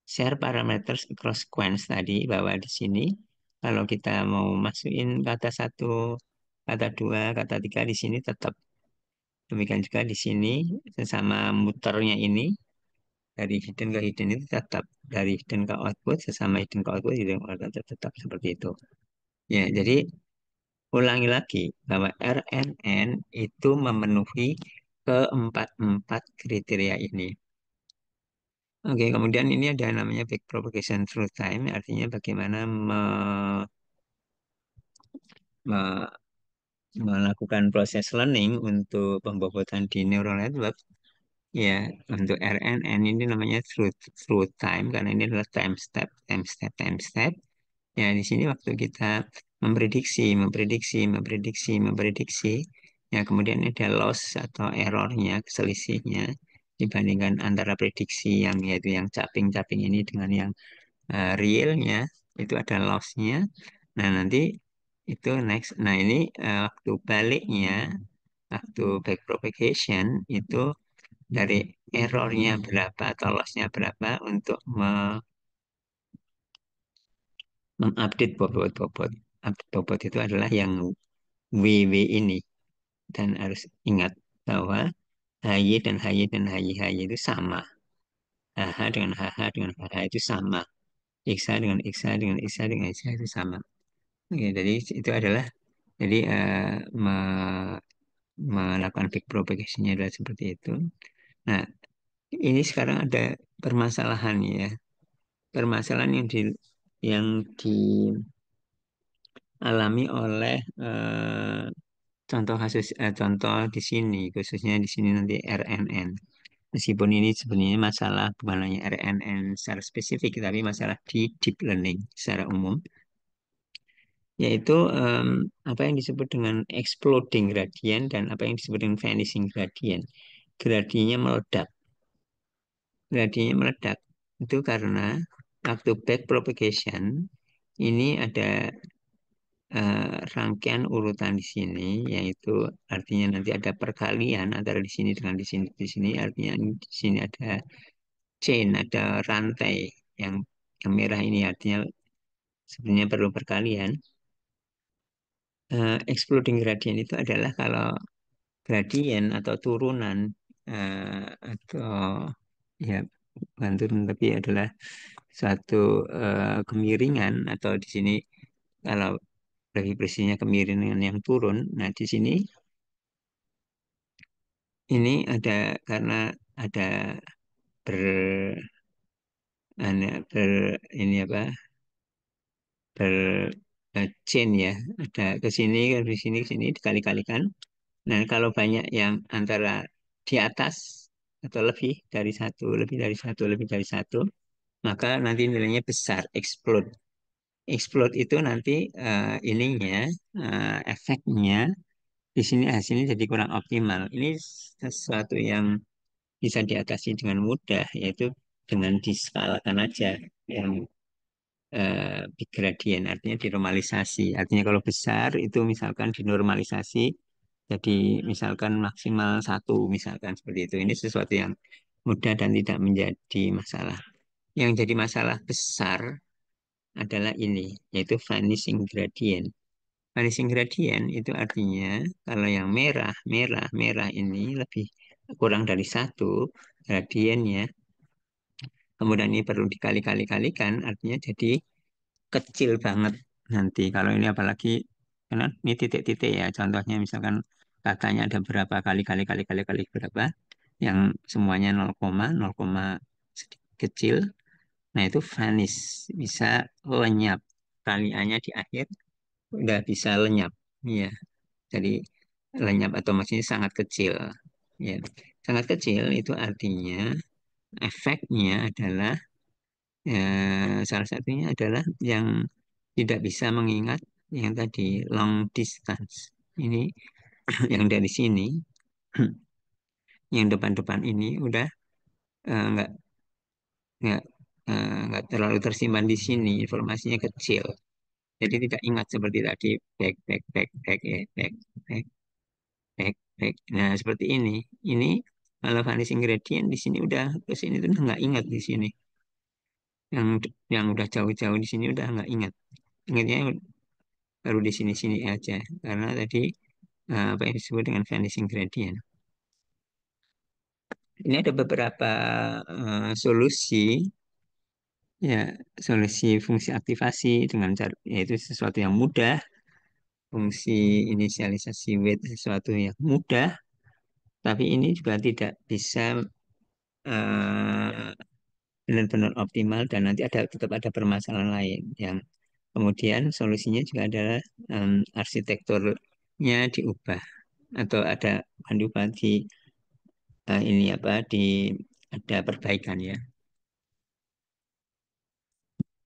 share parameters across sequence tadi bahwa di sini kalau kita mau masukin kata satu, kata dua, kata tiga di sini tetap demikian juga di sini sesama muternya ini dari hidden ke hidden itu tetap dari hidden ke output sesama hidden ke output hidden ke output tetap seperti itu. Ya, jadi ulangi lagi bahwa RNN itu memenuhi keempat-empat kriteria ini. Oke, kemudian ini ada namanya back propagation through time, artinya bagaimana me- melakukan proses learning untuk pembobotan di neural network. Ya, untuk RNN ini namanya through time karena ini adalah time step, time step, time step. Ya, di sini waktu kita memprediksi, memprediksi, memprediksi, memprediksi, ya kemudian ada loss atau errornya, selisihnya dibandingkan antara prediksi yang yaitu yang caping-caping ini dengan yang realnya itu ada loss-nya. Nah, nanti itu next. Nah, ini waktu baliknya, waktu back propagation itu dari errornya berapa atau loss-nya berapa untuk mengupdate bobot-bobot. Update bobot itu adalah yang WW ini. Dan harus ingat bahwa HY dan HY dan HY itu sama. HH dengan HH dengan HH itu sama. XH dengan XH dengan XH dengan XH itu sama. Oke, jadi itu adalah jadi melakukan big propagation-nya adalah seperti itu. Nah, ini sekarang ada permasalahan ya. Permasalahan yang dialami oleh contoh kasus contoh di sini khususnya di sini nanti RNN. Meskipun ini sebenarnya masalah bukan hanya RNN secara spesifik tapi masalah di deep learning secara umum yaitu apa yang disebut dengan exploding gradient dan apa yang disebut dengan vanishing gradient. Gradiennya meledak. Gradiennya meledak itu karena waktu back propagation ini ada rangkaian urutan di sini, yaitu artinya nanti ada perkalian antara di sini dengan di sini artinya di sini ada chain, ada rantai yang merah ini artinya sebenarnya perlu perkalian. Exploding gradient itu adalah kalau gradien atau turunan atau ya bukan turun tapi adalah suatu kemiringan atau di sini kalau lebih persisnya kemiringan yang turun. Nah, di sini ini ada karena ada ber, ini apa ber chain ya, ada ke sini ke sini dikali-kalikan. Nah, kalau banyak yang antara di atas atau lebih dari satu, lebih dari satu, maka nanti nilainya besar, explode. Explode itu nanti ininya efeknya di sini hasilnya jadi kurang optimal. Ini sesuatu yang bisa diatasi dengan mudah, yaitu dengan diskalakan aja yang big gradient, artinya dinormalisasi. Artinya kalau besar itu misalkan dinormalisasi, jadi misalkan maksimal satu, misalkan seperti itu. Ini sesuatu yang mudah dan tidak menjadi masalah. Yang jadi masalah besar adalah ini, yaitu vanishing gradient. Vanishing gradient itu artinya kalau yang merah, merah, merah ini lebih kurang dari satu gradiennya, kemudian ini perlu dikali-kali-kalikan, artinya jadi kecil banget nanti. Kalau ini apalagi, karena ini titik-titik ya, contohnya misalkan katanya ada berapa kali-kali-kali-kali-kali berapa, yang semuanya 0, kecil, nah itu vanish, bisa lenyap. Kaliannya di akhir udah bisa lenyap. Ya, jadi lenyap atau maksudnya sangat kecil. Ya, sangat kecil itu artinya efeknya adalah salah satunya adalah yang tidak bisa mengingat yang tadi long distance. Ini yang dari sini, yang depan-depan ini udah eh, nggak nggak nggak terlalu tersimpan di sini, informasinya kecil. Jadi tidak ingat seperti tadi back ya back. Nah seperti ini. Ini kalau vanishing gradient di sini udah ke sini tuh udah nggak ingat di sini. Yang yang udah jauh-jauh di sini udah nggak ingat. Ingatnya baru di sini-sini aja. Karena tadi apa yang disebut dengan vanishing gradient. Ini ada beberapa solusi, ya, solusi fungsi aktivasi dengan cara, yaitu sesuatu yang mudah, fungsi inisialisasi wait sesuatu yang mudah, tapi ini juga tidak bisa eh, benar-benar optimal dan nanti tetap ada permasalahan lain yang kemudian solusinya juga adalah arsitekturnya diubah atau ada diubah ini apa ada perbaikan ya.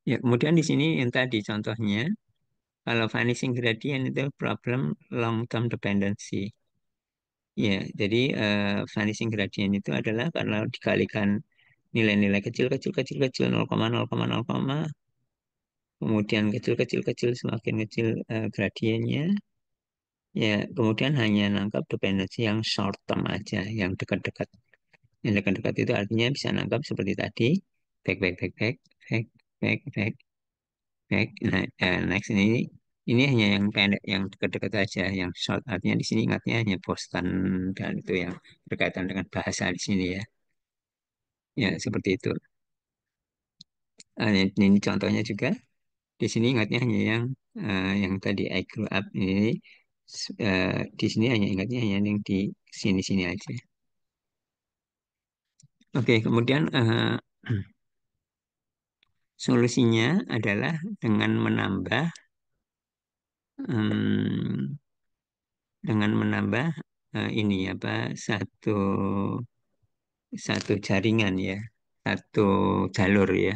Ya, kemudian di sini yang tadi contohnya, kalau vanishing gradient itu problem long term dependency. Ya, jadi vanishing gradient itu adalah karena dikalikan nilai-nilai kecil, kecil, kecil, kecil, 0, 0, 0, kemudian kecil, kecil, kecil, semakin kecil gradiennya, ya, kemudian hanya nangkap dependensi yang short term aja, yang dekat-dekat. Yang dekat-dekat itu artinya bisa nangkap seperti tadi, back, back, back, back, back, back, back, back. Nah, next ini hanya yang pendek, yang dekat-dekat aja, yang short. Artinya di sini ingatnya hanya Boston dan itu yang berkaitan dengan bahasa di sini ya. Ya, seperti itu. Ini contohnya juga. Di sini ingatnya hanya yang tadi I grew up ini. Di sini hanya ingatnya hanya yang di sini-sini aja. Oke, kemudian solusinya adalah dengan menambah em, ini apa satu satu jaringan ya, satu jalur ya,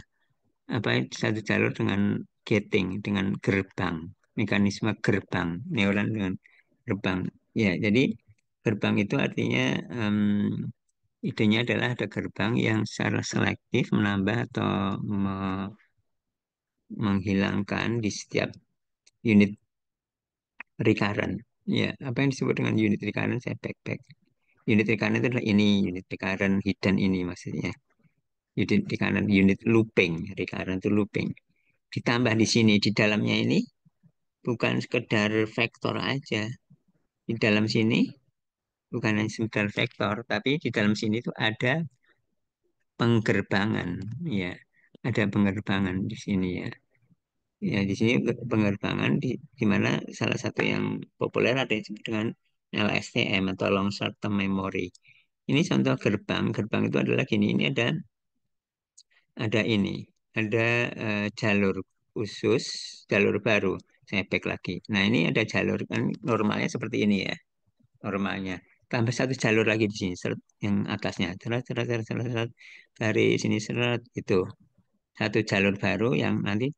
apa satu jalur dengan gating, dengan gerbang, mekanisme gerbang neuron dengan gerbang. Ya, jadi gerbang itu artinya idenya adalah ada gerbang yang secara selektif menambah atau menghilangkan di setiap unit recurrent. Ya, apa yang disebut dengan unit recurrent saya back. Unit recurrent itu adalah ini, unit recurrent hidden ini maksudnya. Unit recurrent, unit looping, recurrent itu looping. Ditambah di sini, di dalamnya ini bukan sekedar vektor aja. Di dalam sini bukan hanya sekedar vektor, tapi di dalam sini itu ada penggerbangan, ya. Ada penggerbangan di sini ya. Ya, di sini penerbangan di mana salah satu yang populer ada yang disebut dengan LSTM atau Long Short Term Memory. Ini contoh gerbang. Gerbang itu adalah gini, ini ada ini, ada jalur khusus, jalur baru. Saya back lagi. Nah, ini ada jalur kan normalnya seperti ini ya, normalnya. Tambah satu jalur lagi di sini, seret, yang atasnya, seret, seret, seret, seret, seret. Dari sini seret itu satu jalur baru yang nanti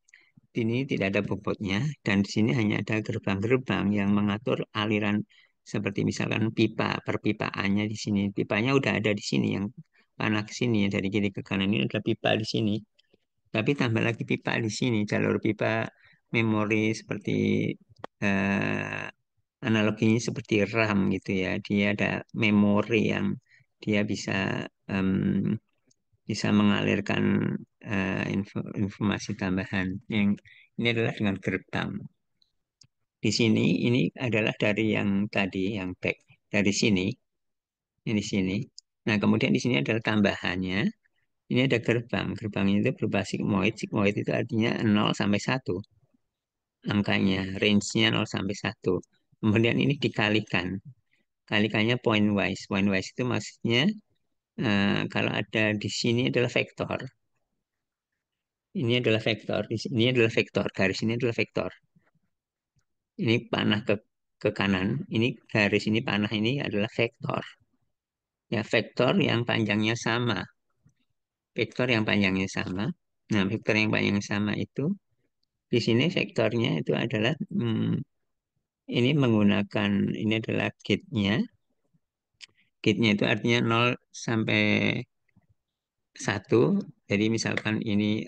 ini tidak ada bobotnya dan di sini hanya ada gerbang-gerbang yang mengatur aliran seperti misalkan pipa, perpipaannya di sini. Pipanya udah ada di sini yang panah ke sini ya dari kiri ke kanan ini ada pipa di sini. Tapi tambah lagi pipa di sini, jalur pipa memori seperti eh, analoginya seperti RAM gitu ya. Dia ada memori yang dia bisa em, bisa mengalirkan informasi tambahan. Yang ini adalah dengan gerbang. Di sini ini adalah dari yang tadi, yang back dari sini, ini sini. Nah, kemudian di sini adalah tambahannya. Ini ada gerbang. Gerbangnya itu berupa sigmoid. Sigmoid itu artinya 0 sampai 1. Angkanya, range-nya 0 sampai 1. Kemudian ini dikalikan. Kalikannya point wise. Point wise itu maksudnya kalau ada di sini adalah vektor. Ini adalah vektor. Ini adalah vektor. Garis ini adalah vektor. Ini panah ke kanan. Ini garis ini panah ini adalah vektor. Ya, vektor yang panjangnya sama. Vektor yang panjangnya sama. Nah, vektor yang panjangnya sama itu di sini vektornya itu adalah ini menggunakan ini adalah gate-nya. Gate-nya itu artinya 0 sampai 1. Jadi misalkan ini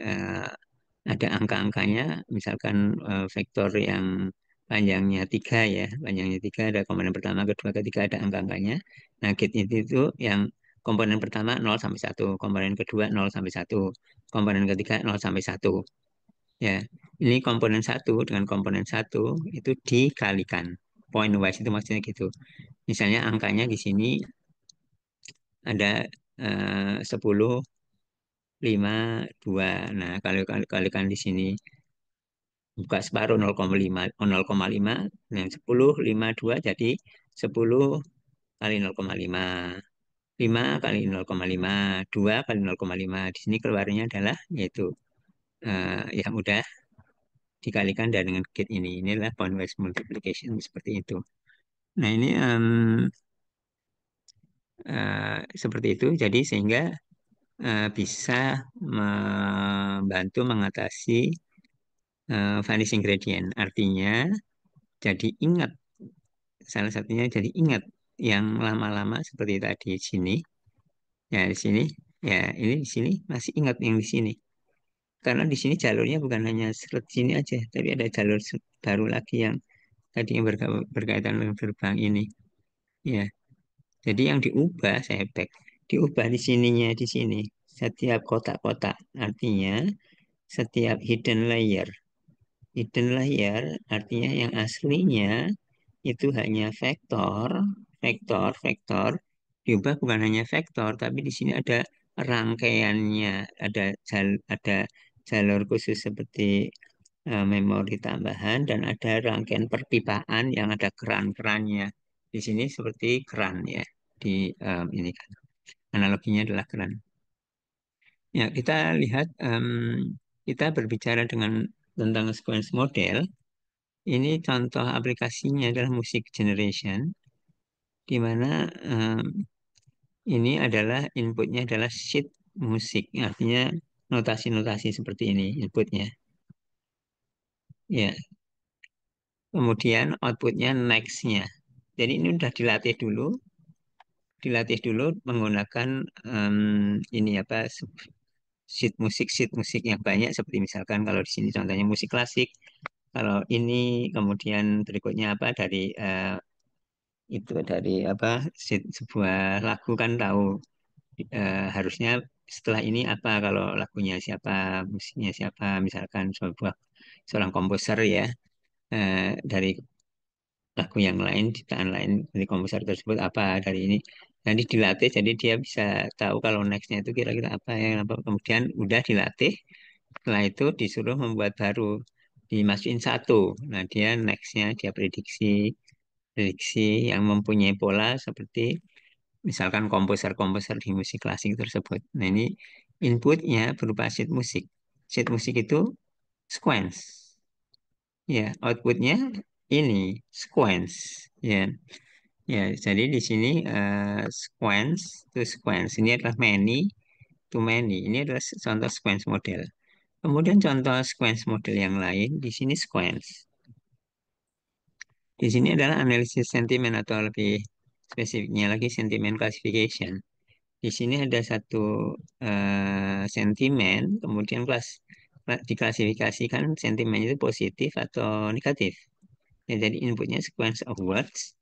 ada angka-angkanya, misalkan vektor yang panjangnya 3 ya, panjangnya 3 ada komponen pertama, kedua, ketiga ada angka-angkanya. Nah, gate itu yang komponen pertama 0 sampai 1, komponen kedua 0 sampai 1, komponen ketiga 0 sampai 1. Ya, ini komponen 1 dengan komponen 1 itu dikalikan. Point wise itu maksudnya gitu. Misalnya angkanya di sini ada 10, 5, 2. Nah, kalau kalikan di sini buka separuh 0,5, 0,5. Nah, 10, 5, 2 jadi 10 kali 0,5. 5 kali 0,5, 2 kali 0,5. Di sini keluarnya adalah yaitu yang udah dikalikan dengan gate ini. Inilah pointwise multiplication seperti itu. Nah, ini seperti itu. Jadi sehingga bisa membantu mengatasi vanishing gradient. Artinya jadi ingat, salah satunya jadi ingat yang lama-lama seperti tadi di sini. Ya, di sini. Ya, ini di sini masih ingat yang di sini. Karena di sini jalurnya bukan hanya seret sini aja, tapi ada jalur baru lagi yang tadi yang berkaitan dengan gerbang ini. Ya, jadi yang diubah saya back, diubah di sininya di sini. Setiap kotak-kotak artinya setiap hidden layer. Hidden layer artinya yang aslinya itu hanya vektor, vektor, vektor. Diubah bukan hanya vektor, tapi di sini ada rangkaiannya, ada jalur khusus seperti memori tambahan dan ada rangkaian perpipaan yang ada keran-kerannya. Di sini seperti keran ya. Di ini kan analoginya adalah keran. Ya, kita lihat kita berbicara tentang sequence model. Ini contoh aplikasinya adalah music generation, di mana ini adalah inputnya adalah sheet musik, artinya notasi-notasi seperti ini inputnya. Ya, kemudian outputnya next-nya. Jadi ini udah dilatih dulu menggunakan ini apa sheet musik yang banyak seperti misalkan kalau di sini contohnya musik klasik. Kalau ini kemudian berikutnya apa dari apa sebuah lagu kan tahu harusnya setelah ini apa kalau lagunya siapa, musiknya siapa, misalkan seorang komposer ya dari lagu yang lain, ciptaan lain dari komposer tersebut apa dari ini. Nanti dilatih jadi dia bisa tahu kalau nextnya itu kira-kira apa yang apa. Kemudian udah dilatih, setelah itu disuruh membuat baru, dimasukin satu. Nah dia nextnya dia prediksi prediksi yang mempunyai pola seperti misalkan komposer-komposer di musik klasik tersebut. Nah, ini inputnya berupa sheet musik. Sheet musik itu sequence. Ya, outputnya ini sequence. Ya, ya. Jadi di sini sequence to sequence. Ini adalah many to many. Ini adalah contoh sequence model. Kemudian contoh sequence model yang lain di sini sequence. Di sini adalah analisis sentimen atau lebih spesifiknya lagi sentimen classification. Di sini ada satu sentimen, kemudian diklasifikasikan sentimen itu positif atau negatif. Ya, jadi inputnya sequence of words,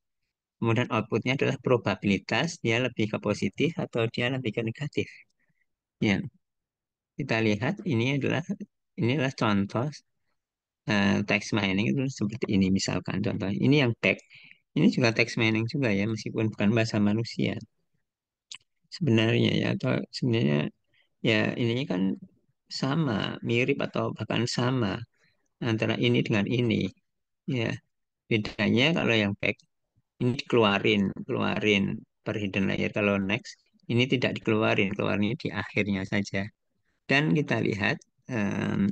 kemudian outputnya adalah probabilitas dia lebih ke positif atau dia lebih ke negatif. Ya, kita lihat ini adalah contoh text mining itu seperti ini misalkan contoh. Ini yang text. Ini juga text mining juga ya, meskipun bukan bahasa manusia sebenarnya ya. Atau sebenarnya ya ini kan sama, mirip atau bahkan sama antara ini dengan ini. Ya, bedanya kalau yang back ini dikeluarin, keluarin per hidden layer. Kalau next ini tidak dikeluarin, keluarnya di akhirnya saja. Dan kita lihat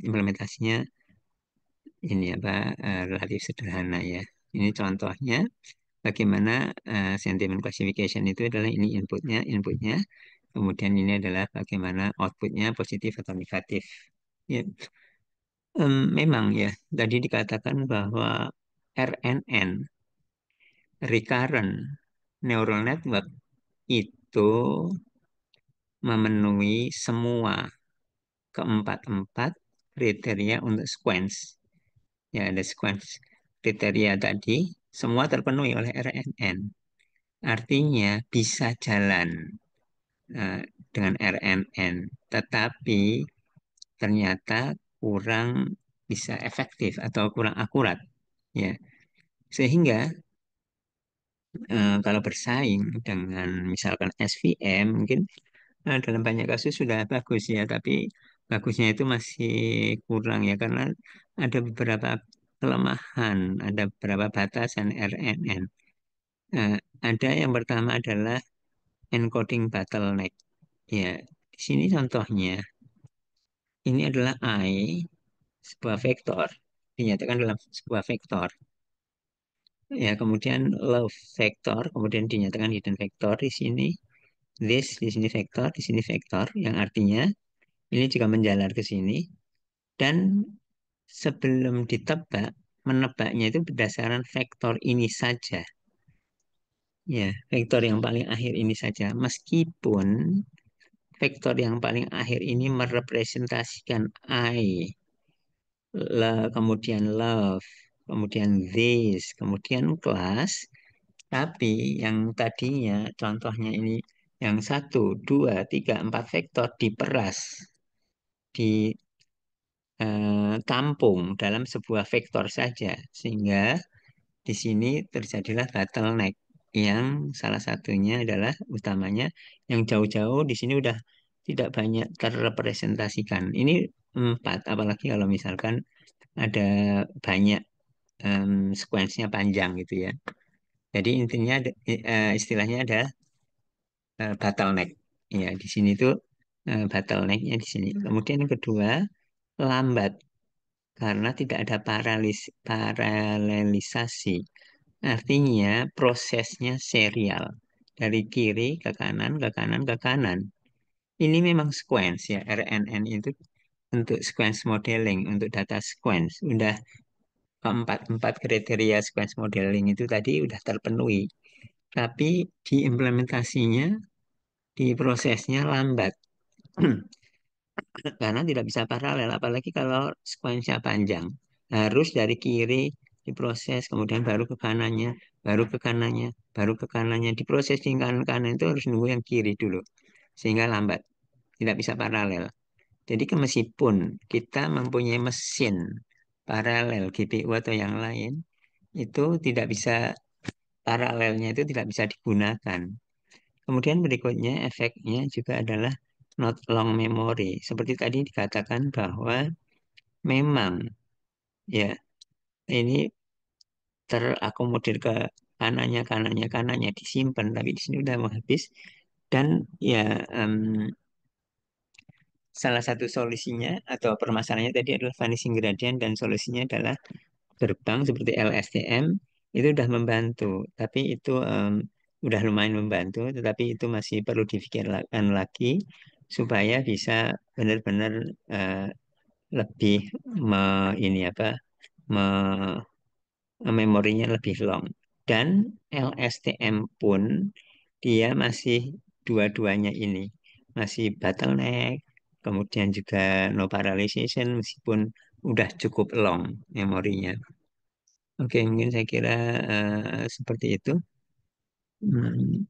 implementasinya ini apa relatif sederhana ya. Ini contohnya bagaimana sentiment classification itu adalah ini inputnya, kemudian ini adalah bagaimana outputnya positif atau negatif. Ya, memang ya tadi dikatakan bahwa RNN recurrent neural network itu memenuhi semua keempat-empat kriteria untuk sequence. Ya, ada sequence kriteria tadi, semua terpenuhi oleh RNN. Artinya bisa jalan eh, dengan RNN, tetapi ternyata kurang bisa efektif atau kurang akurat. Ya, sehingga kalau bersaing dengan misalkan SVM mungkin dalam banyak kasus sudah bagus ya, tapi bagusnya itu masih kurang ya karena ada beberapa kelemahan, ada beberapa batasan RNN. Eh, ada yang pertama adalah encoding bottleneck. Ya, di sini contohnya ini adalah I, sebuah vektor, dinyatakan dalam sebuah vektor. Ya, kemudian love vektor, kemudian dinyatakan hidden vektor di sini. This di sini vektor, di sini vektor, yang artinya ini juga menjalar ke sini. Dan sebelum ditebak, menebaknya itu berdasarkan vektor ini saja. Ya, vektor yang paling akhir ini saja. Meskipun vektor yang paling akhir ini merepresentasikan I, kemudian love, kemudian this, kemudian class, tapi yang tadinya contohnya ini yang satu, dua, tiga, empat vektor diperas, ditampung dalam sebuah vektor saja, sehingga di sini terjadilah bottleneck yang salah satunya adalah utamanya yang jauh-jauh di sini udah tidak banyak terrepresentasikan. Ini empat, apalagi kalau misalkan ada banyak sequence-nya panjang gitu ya. Jadi intinya istilahnya ada bottleneck. Ya, di sini tuh bottleneck-nya di sini. Kemudian yang kedua, lambat karena tidak ada paralelisasi. Artinya prosesnya serial dari kiri ke kanan, ke kanan, ke kanan. Ini memang sequence ya, RNN itu untuk sequence modeling, untuk data sequence. Udah keempat-empat kriteria sequence modeling itu tadi udah terpenuhi. Tapi di implementasinya, di prosesnya lambat. Karena tidak bisa paralel, apalagi kalau sequence-nya panjang. Harus dari kiri diproses, kemudian baru ke kanannya, baru ke kanannya, baru ke kanannya. Diproses di kanan kanan itu harus nunggu yang kiri dulu, sehingga lambat, tidak bisa paralel. Jadi meskipun kita mempunyai mesin paralel GPU atau yang lain, itu tidak bisa paralelnya itu tidak bisa digunakan. Kemudian berikutnya efeknya juga adalah not long memory. Seperti tadi dikatakan bahwa memang ya ini terakomodir ke kanannya, kanannya, kanannya disimpan, tapi di sini udah mau habis. Dan ya salah satu solusinya atau permasalahannya tadi adalah vanishing gradient dan solusinya adalah gerbang seperti LSTM itu sudah membantu, tapi itu udah lumayan membantu, tetapi itu masih perlu difikirkan lagi supaya bisa benar-benar eh, lebih ini apa me- memorinya lebih long. Dan LSTM pun dia masih dua-duanya ini masih bottleneck, kemudian juga no parallelization meskipun udah cukup long memorinya. Oke, mungkin saya kira seperti itu. Hmm,